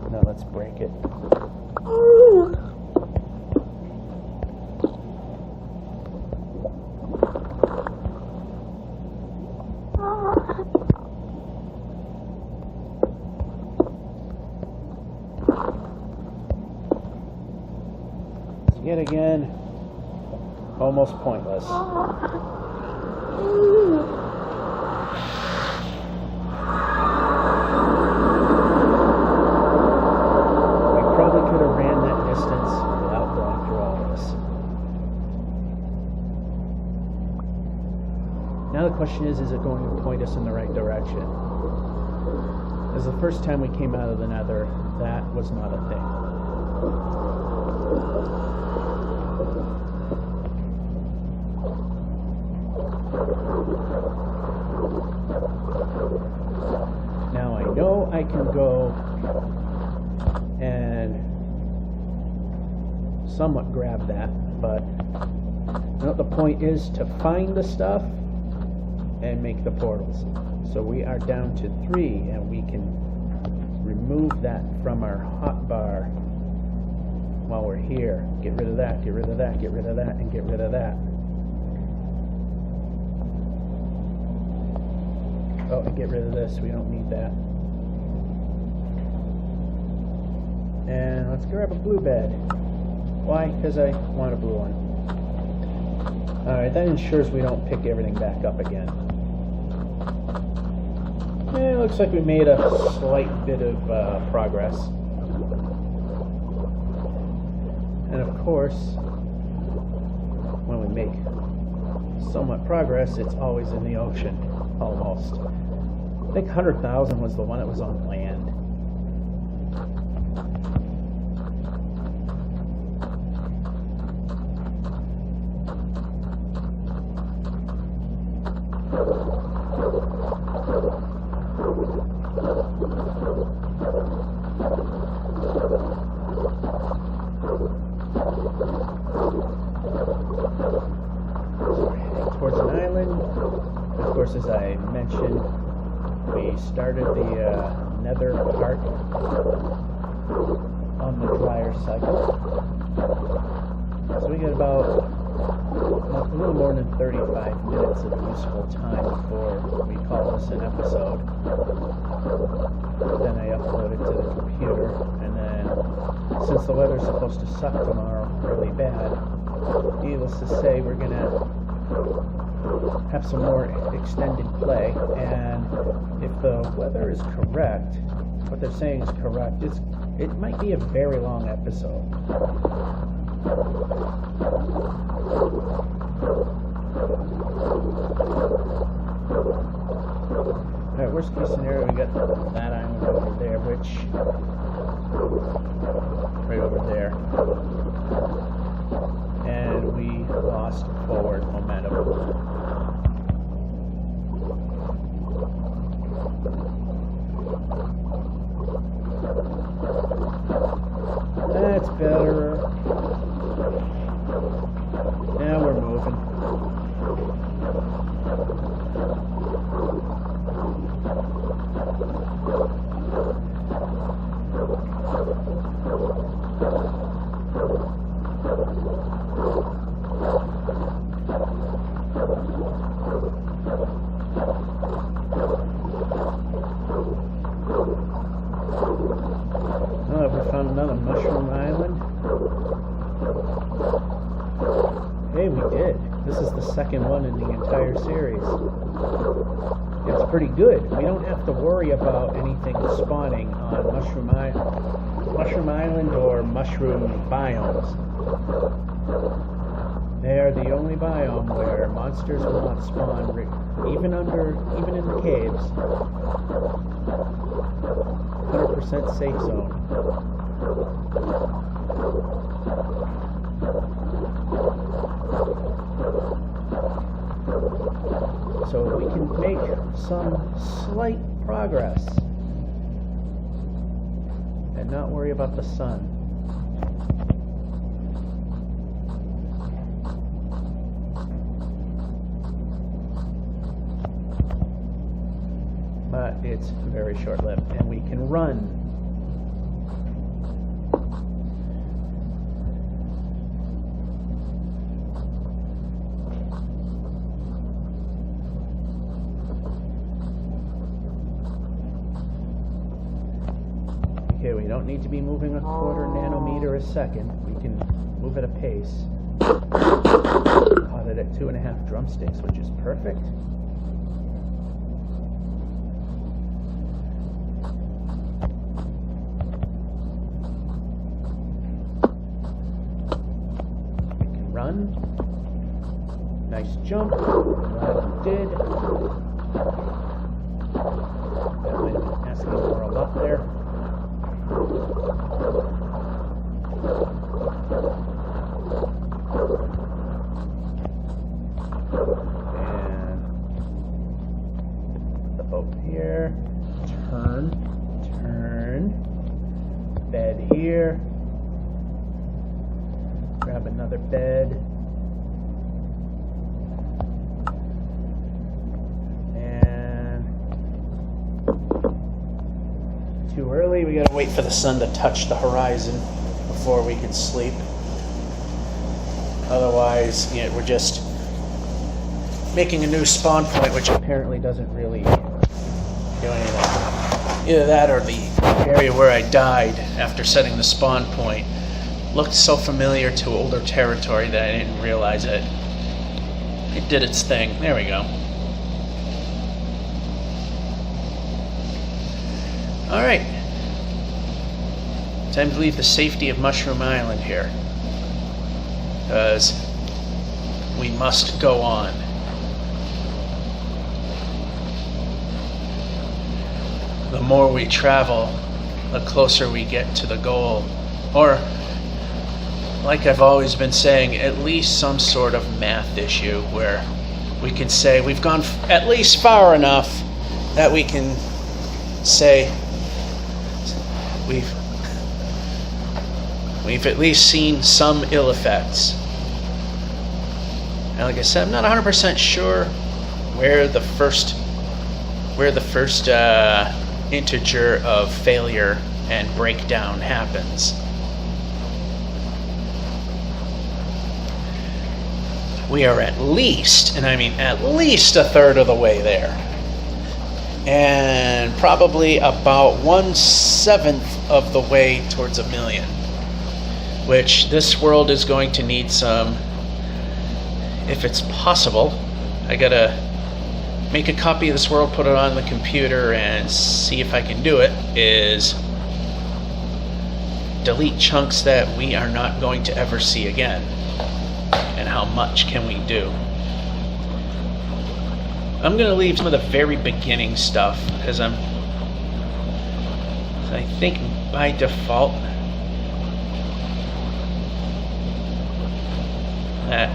Now let's break it. Yet again, almost pointless. I probably could have ran that distance without going through all this. Now the question is it going to point us in the right direction? As the first time we came out of the Nether, that was not a thing. Now I know I can go and somewhat grab that, but the point is to find the stuff and make the portals. So we are down to 3, and we can remove that from our hotbar while we're here. Get rid of that, get rid of that, get rid of that, and get rid of that. Oh, and get rid of this. We don't need that. And let's grab a blue bed. Why? Because I want a blue one. Alright, that ensures we don't pick everything back up again. It looks like we made a slight bit of progress. And of course, when we make somewhat progress, it's always in the ocean. Almost. I think 100,000 was the one that was on land. Towards an island. Of course, as I mentioned, we started the nether part on the drier cycle. So we got about a little more than 35 minutes of useful time before we call this an episode. Then I upload it to the computer, and then since the weather's supposed to suck tomorrow really bad, needless to say, we're going to have some more extended play, and if the weather is correct, what they're saying is correct, it might be a very long episode. Alright, worst case scenario, we got that island over there, which right over there. And we lost forward momentum. That's better. Now we're moving. Oh, have we found another mushroom island? Hey, we did. This is the second one in the entire series. It's pretty good. We don't have to worry about anything spawning on Mushroom Island or mushroom biomes. They are the only biome where monsters will not spawn, even in the caves. 100% safe zone. So we can make some slight progress and not worry about the sun. it's very short-lived, and we can run. Okay, we don't need to be moving a quarter nanometer a second. We can move at a pace. Caught it at 2.5 drumsticks, which is perfect. We can run. Nice jump. Glad we did. That might have been asking for a lot there. And the boat here. Turn. Bed here. Grab another bed. Too early. We gotta wait for the sun to touch the horizon before we can sleep. Otherwise, we're just making a new spawn point, which apparently doesn't really do anything. Either that or the area where I died after setting the spawn point looked so familiar to older territory that I didn't realize it. It did its thing. There we go. Alright, time to leave the safety of Mushroom Island here, because we must go on. The more we travel, the closer we get to the goal, or, like I've always been saying, at least some sort of math issue where we can say we've gone at least far enough that we can say we've at least seen some ill effects. And like I said, I'm not 100% sure where the first integer of failure and breakdown happens. We are at least, and I mean at least, a third of the way there. And probably about 1/7 of the way towards 1 million, which this world is going to need some, if it's possible. I gotta make a copy of this world, put it on the computer, and see if I can do it, is delete chunks that we are not going to ever see again. And how much can we do? I'm going to leave some of the very beginning stuff, because I think by default that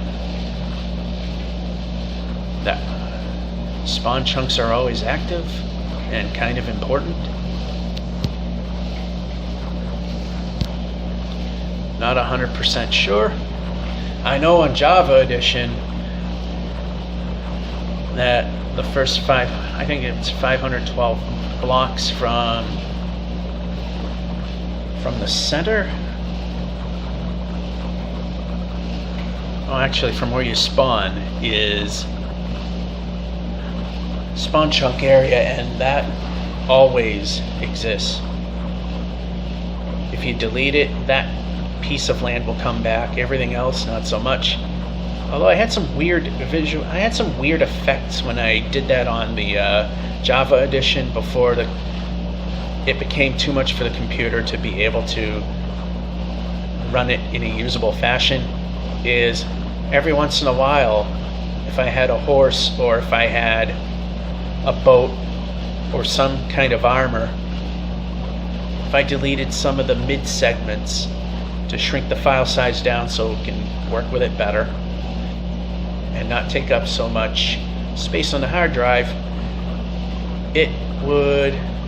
spawn chunks are always active and kind of important. Not 100% sure. I know on Java Edition that the first I think it's 512 blocks from the center. Oh, actually, from where you spawn is spawn chunk area, and that always exists. If you delete it, that piece of land will come back. Everything else, not so much. Although I had some weird effects when I did that on the Java edition before it became too much for the computer to be able to run it in a usable fashion. Is every once in a while, if I had a horse or if I had a boat or some kind of armor, if I deleted some of the mid segments to shrink the file size down so it can work with it better and not take up so much space on the hard drive,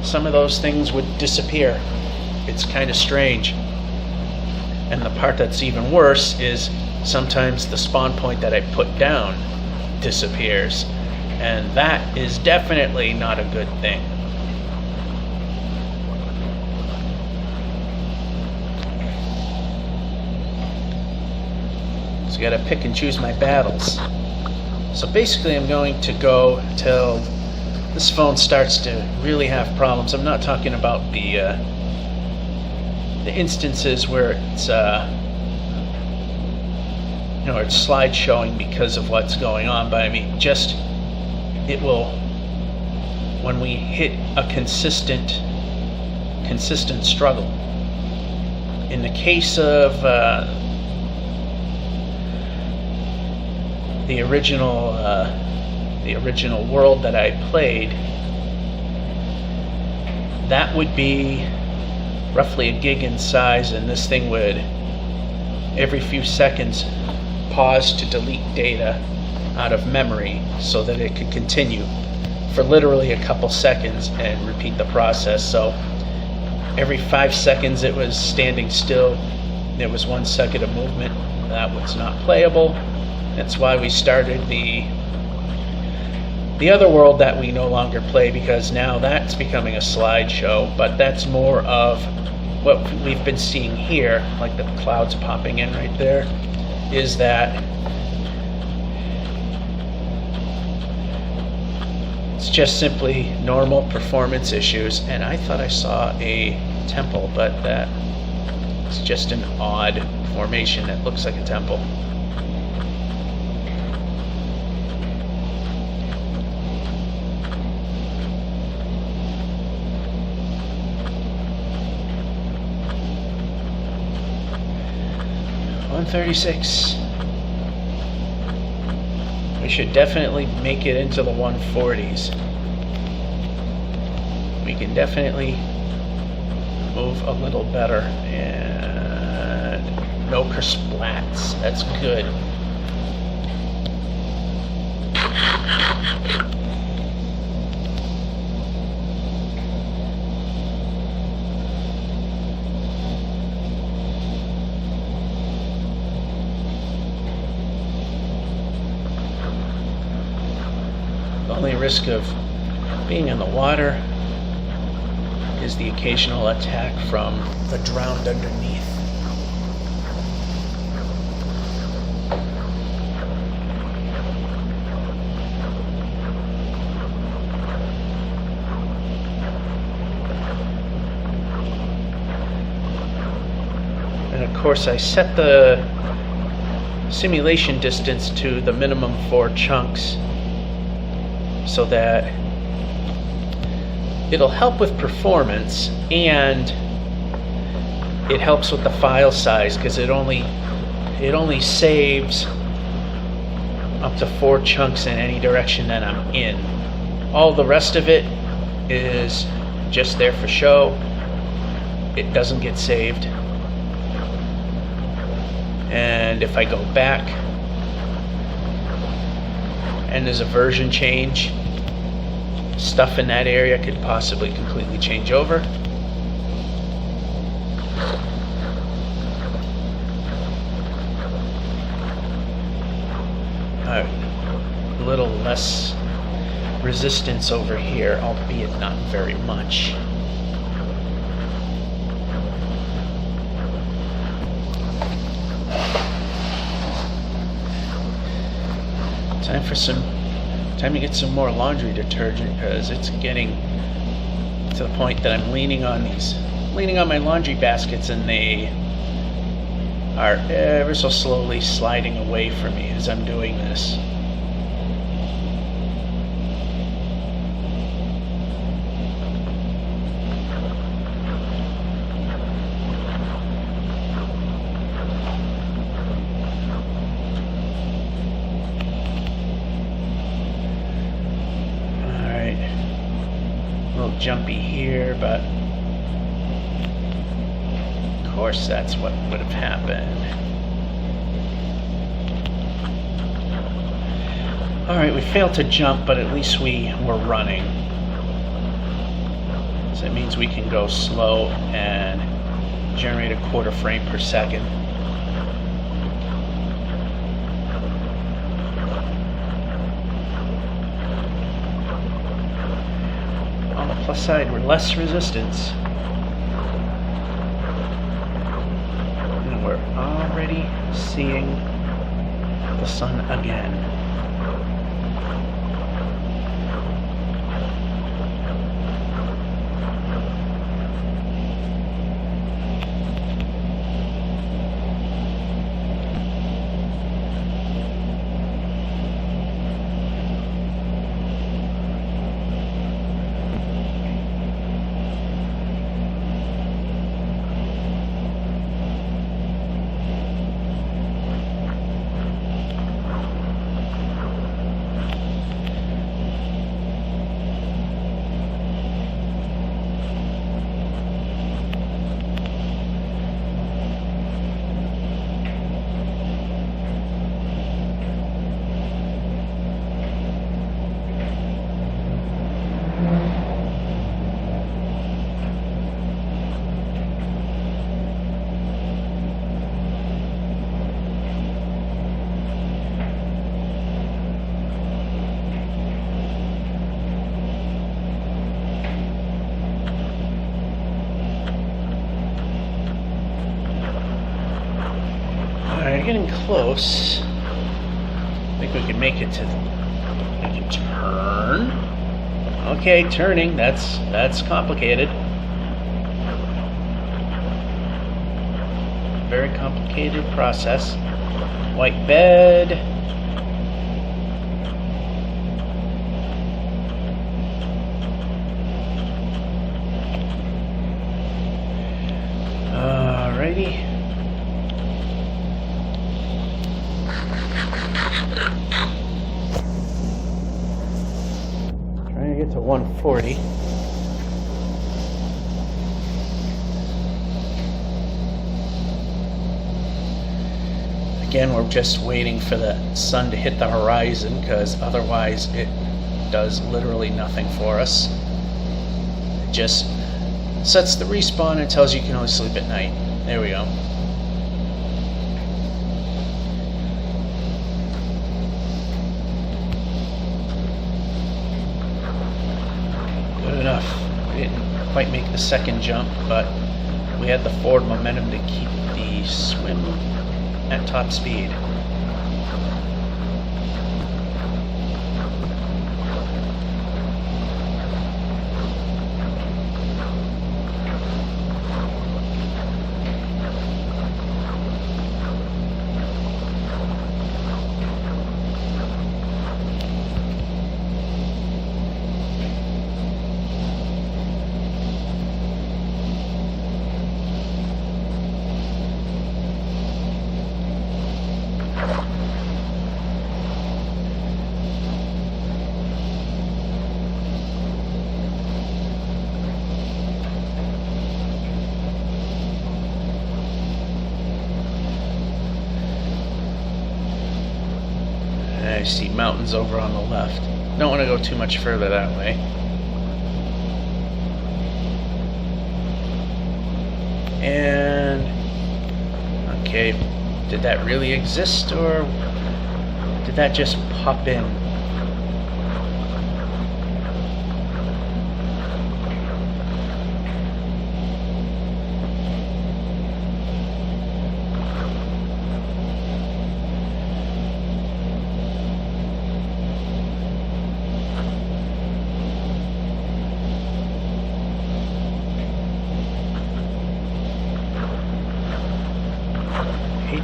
some of those things would disappear. It's kind of strange. And the part that's even worse is sometimes the spawn point that I put down disappears. And that is definitely not a good thing. So I gotta pick and choose my battles. So basically I'm going to go till this phone starts to really have problems. I'm not talking about the instances where it's it's slide showing because of what's going on, but I mean just it will, when we hit a consistent struggle. In the case of the original world that I played, that would be roughly a gig in size, and this thing would every few seconds pause to delete data out of memory so that it could continue for literally a couple seconds and repeat the process. So every 5 seconds it was standing still, there was 1 second of movement. That was not playable. That's why we started the other world that we no longer play, because now that's becoming a slideshow. But that's more of what we've been seeing here, like the clouds popping in right there, is that it's just simply normal performance issues. And I thought I saw a temple, but that it's just an odd formation that looks like a temple. $136. We should definitely make it into the 140s. We can definitely move a little better, and no kersplats. That's good. The only risk of being in the water is the occasional attack from the drowned underneath. And of course I set the simulation distance to the minimum 4 chunks so that it'll help with performance, and it helps with the file size, because it only saves up to 4 chunks in any direction that I'm in. All the rest of it is just there for show. It doesn't get saved. And if I go back and there's a version change, stuff in that area could possibly completely change over. Alright, a little less resistance over here, albeit not very much. Time to get some more laundry detergent, because it's getting to the point that I'm leaning on my laundry baskets, and they are ever so slowly sliding away from me as I'm doing this. Jumpy here, but of course that's what would have happened. Alright, we failed to jump, but at least we were running. So that means we can go slow and generate a 1/4 frame per second. Plus side, we're less resistance. And we're already seeing the sun again. Getting close. I think we can make it to we can turn. Okay, turning. That's complicated. Very complicated process. White bed. Alrighty. Trying to get to 140. Again, we're just waiting for the sun to hit the horizon, because otherwise it does literally nothing for us. It just sets the respawn and tells you can only sleep at night. There we go. Enough. We didn't quite make the second jump, but we had the forward momentum to keep the swim at top speed. I see mountains over on the left. Don't want to go too much further that way. And okay, did that really exist, or did that just pop in?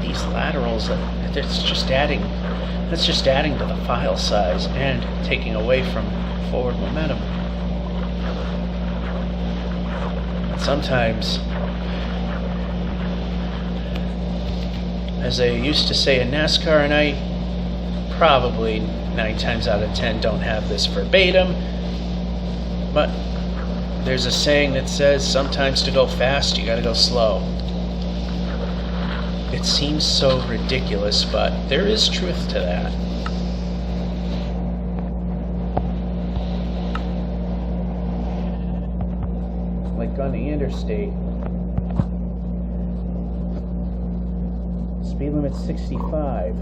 These laterals, that's just adding to the file size and taking away from forward momentum. Sometimes, as they used to say in NASCAR, and I probably 9 times out of 10 don't have this verbatim, but there's a saying that says sometimes to go fast you gotta go slow. It seems so ridiculous, but there is truth to that. Like on the interstate, speed limit's 65.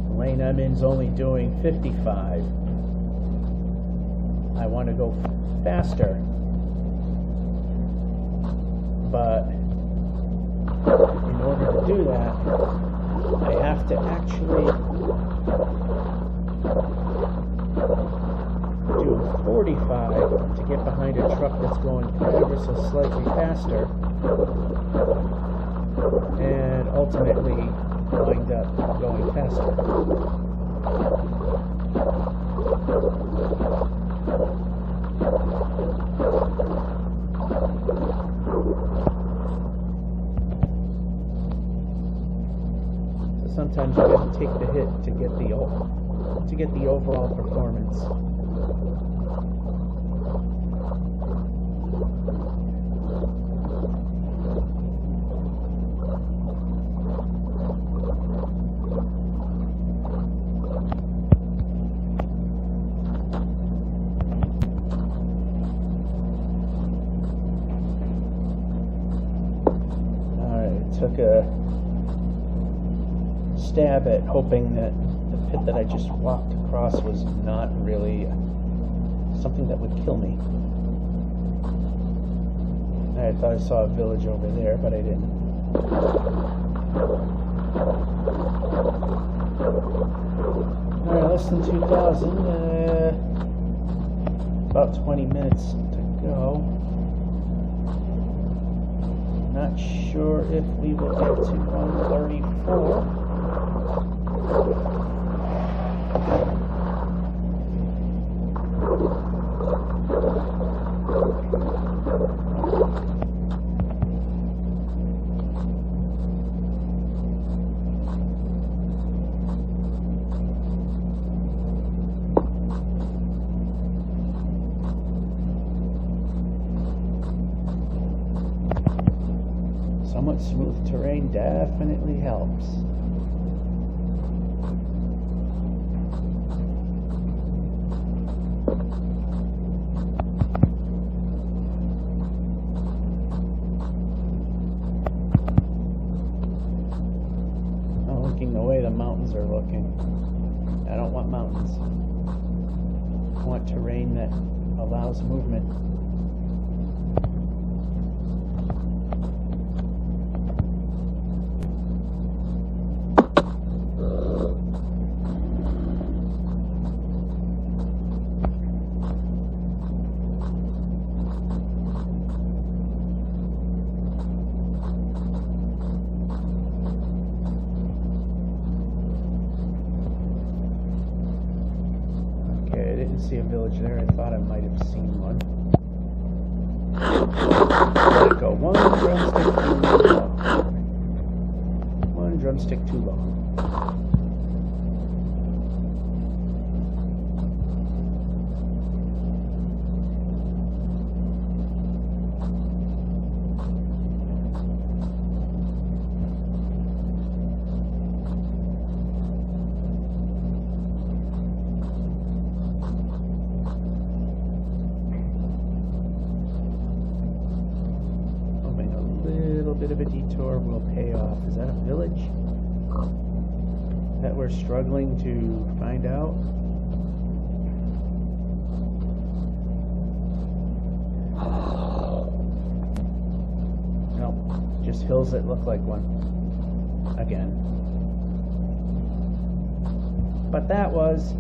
The lane I'm in's only doing 55. I want to go faster. But in order to do that, I have to actually do 45 to get behind a truck that's going ever so slightly faster, and ultimately wind up going faster. So sometimes you have to take the hit to get the overall performance. Took a stab at hoping that the pit that I just walked across was not really something that would kill me. I thought I saw a village over there, but I didn't. Alright, less than 2,000. About 20 minutes to go. Not sure if we will get to 134. Somewhat smooth terrain definitely helps. Oh, looking the way the mountains are looking. I don't want mountains. I want terrain that allows movement. See a village there. I thought I might have seen one. Let it go. One drumstick too long. One drumstick too long. Bit of a detour will pay off. Is that a village that we're struggling to find out? Nope, just hills that look like one again. But that was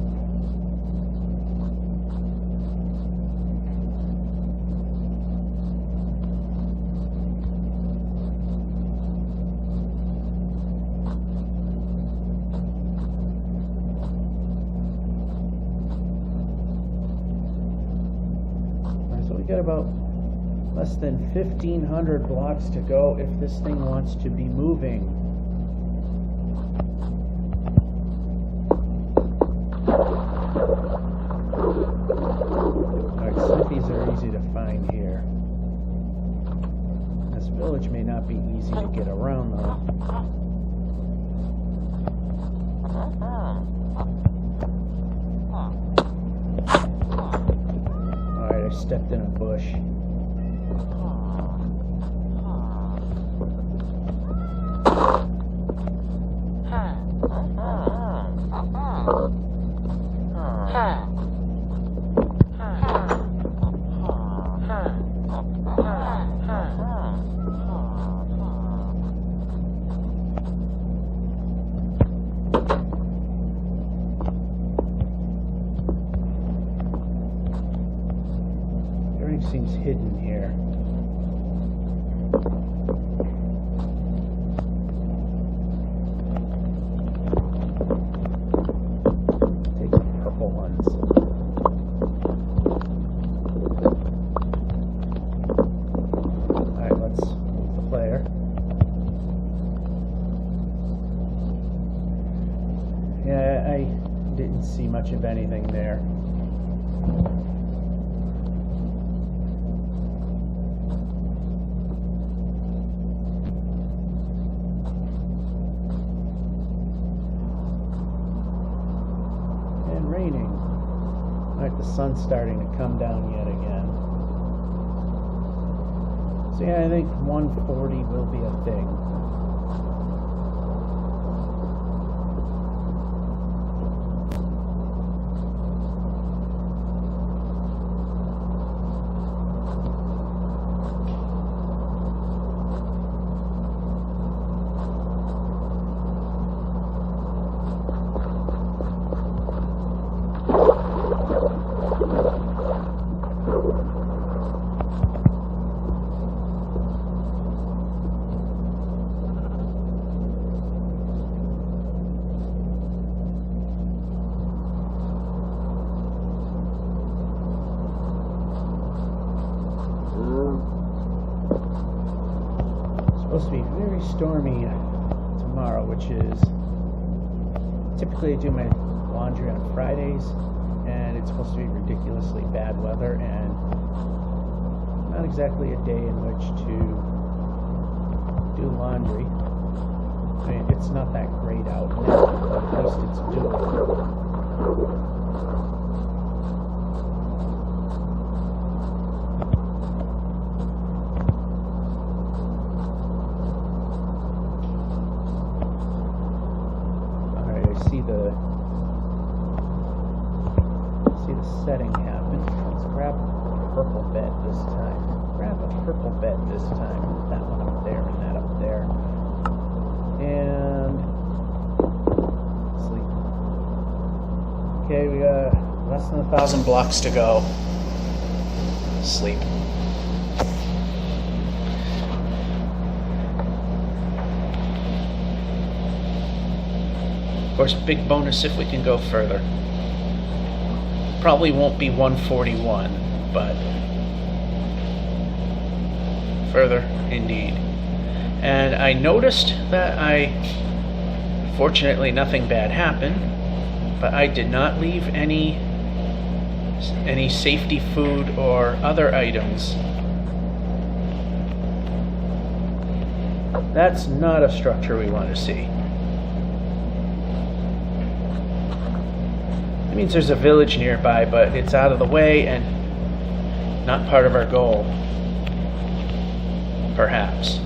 got about less than 1,500 blocks to go if this thing wants to be moving. Alright, smithies are easy to find here. This village may not be easy to get around though. I stepped in a bush. Everything seems hidden here. Take the purple ones. Alright, let's move the player. Yeah, I didn't see much of anything there. And raining. Alright, the sun's starting to come down yet again. So yeah, I think 140 will be a thing. Supposed to be very stormy tomorrow, which is typically I do my laundry on Fridays, and it's supposed to be ridiculously bad weather and not exactly a day in which to do laundry. I mean, it's not that great out now, but at least it's doable. See the setting happen. Let's grab a purple bed this time. Grab a purple bed this time. That one up there and that up there. And sleep. Okay, we got less than 1,000 blocks to go. Sleep. Of course, big bonus if we can go further. Probably won't be 141, but further indeed. And I noticed that fortunately nothing bad happened, but I did not leave any safety food or other items. That's not a structure we want to see. It means there's a village nearby, but it's out of the way and not part of our goal. Perhaps.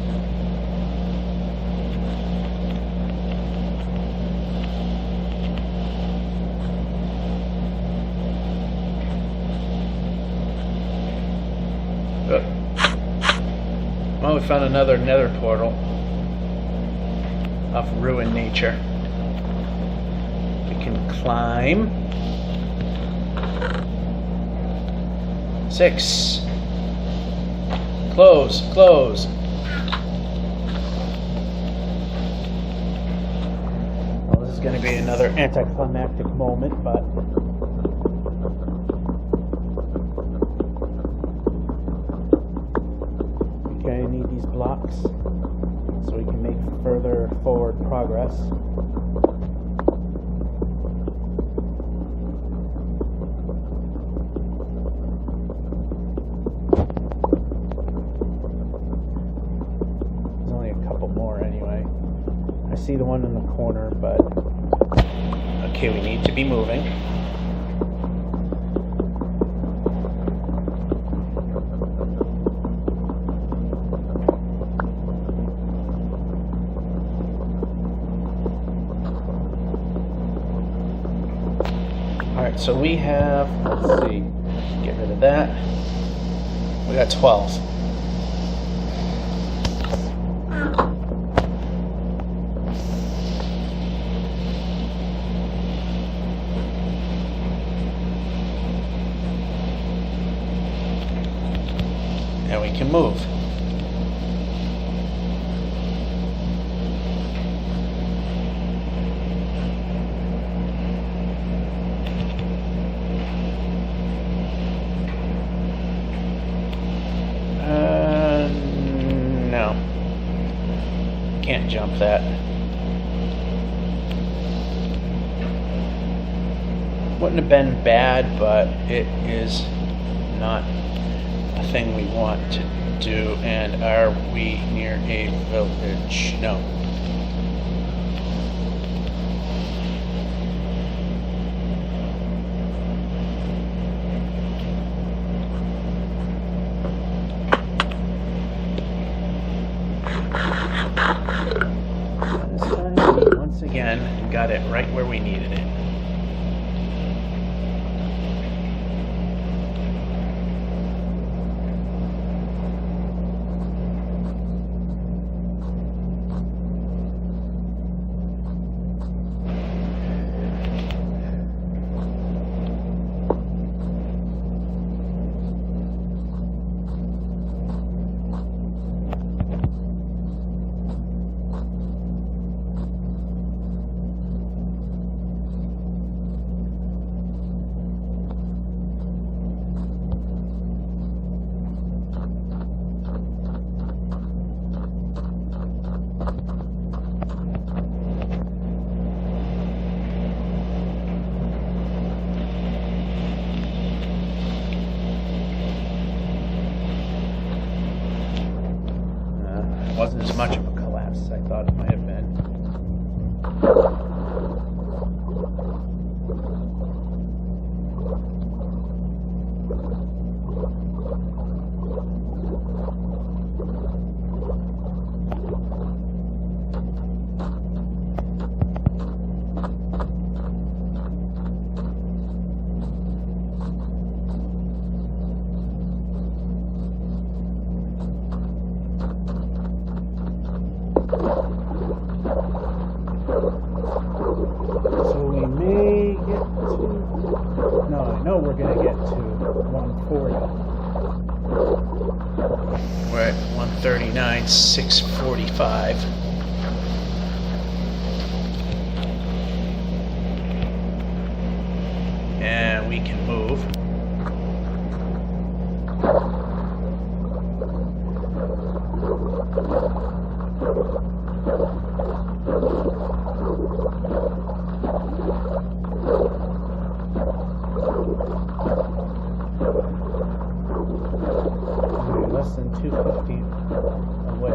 Well, we found another nether portal of ruined nature. We can climb. 6. Close, close. Well, this is going to be another anticlimactic moment, but we kind of need these blocks so we can make further forward progress. See the one in the corner, but okay, we need to be moving. Alright, so we have, let's see, get rid of that. We got 12. can move. No. Can't jump that. Wouldn't have been bad, but it is not a thing we want to do. And are we near a village? No. This time, once again, got it right where we needed it. Wasn't as much of a collapse as I thought it might have been. We're going to get to 140. We're at 139, 645. And we can move. Less than 250 away.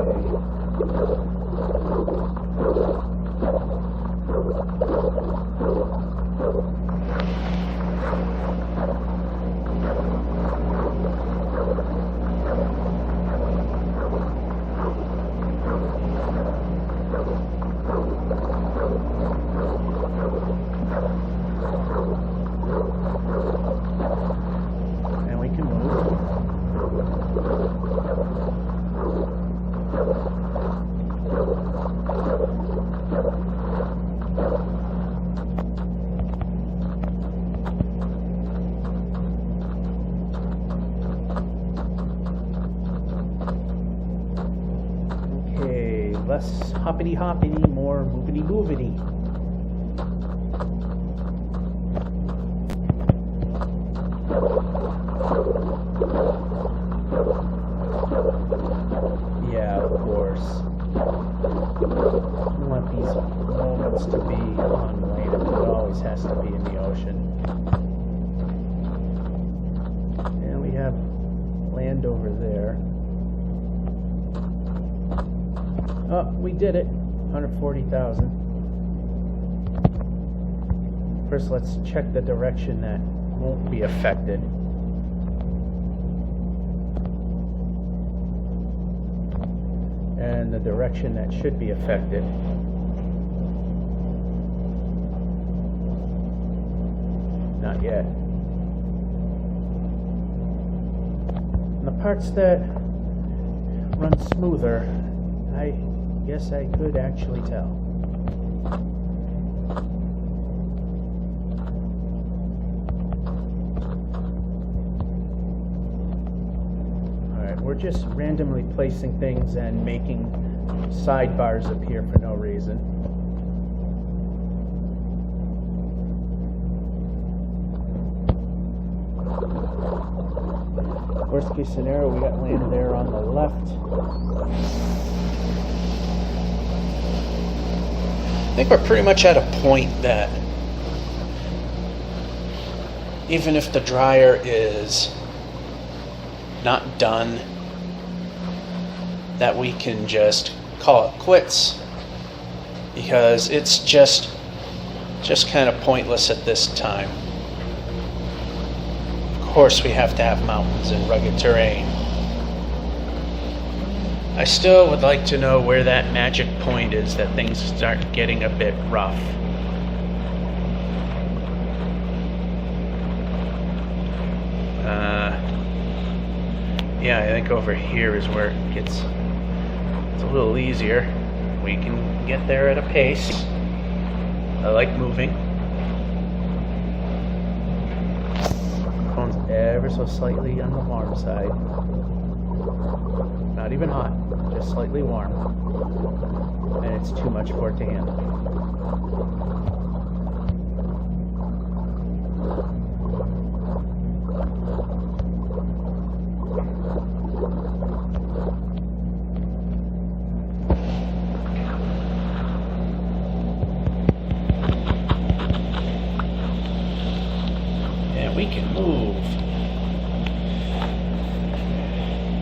And we can move. Okay, less hoppity hoppity, more movity movity. Yeah, of course. We want these moments to be on land. It always has to be in the ocean. And we have land over there. Oh, we did it. 140,000. First, let's check the direction that won't be affected. And the direction that should be affected. Not yet. And the parts that run smoother, I guess I could actually tell. Alright, we're we're just randomly placing things and making sidebars appear for no reason. Worst case scenario, we got land there on the left. I think we're pretty much at a point that even if the dryer is not done, that we can just call it quits, because it's just kind of pointless at this time. Of course we have to have mountains and rugged terrain. I still would like to know where that magic point is that things start getting a bit rough. Yeah, I think over here is where it gets a little easier. We can get there at a pace. I like moving. Phone's ever so slightly on the warm side. Not even hot, just slightly warm. And it's too much for it to handle. And we can move.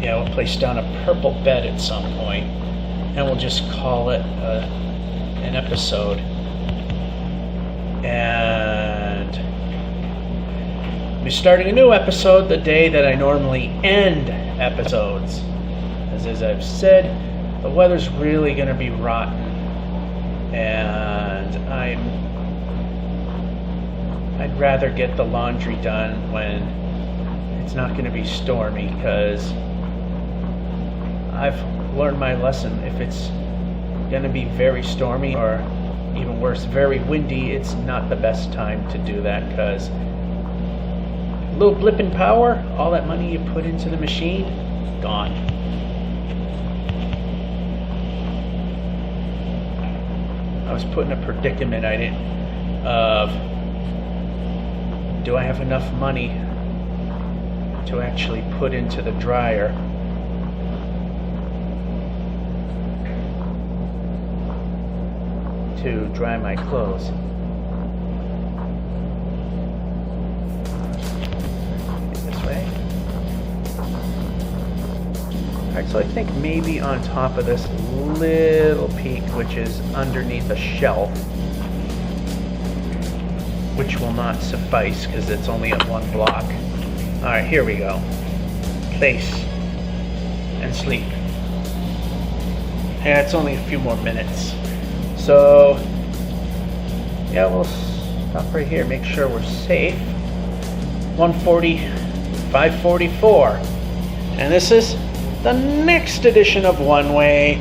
Yeah, we'll place down a purple bed at some point, and we'll just call it an episode. And we'll be starting a new episode the day that I normally end episodes. As I've said, the weather's really going to be rotten, and I'd rather get the laundry done when it's not going to be stormy, because I've learned my lesson. If it's going to be very stormy, or even worse, very windy, it's not the best time to do that, because a little blip in power, all that money you put into the machine, gone. I was put in a predicament I didn't of, do I have enough money to actually put into the dryer? To dry my clothes. This way. Alright, so I think maybe on top of this little peak, which is underneath a shelf, which will not suffice because it's only at one block. Alright, here we go. Place and sleep. Yeah, it's only a few more minutes. So, yeah, we'll stop right here, make sure we're safe. 140, 544. And this is the next edition of One Way.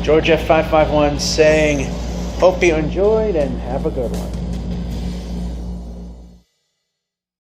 George F551 saying, hope you enjoyed and have a good one.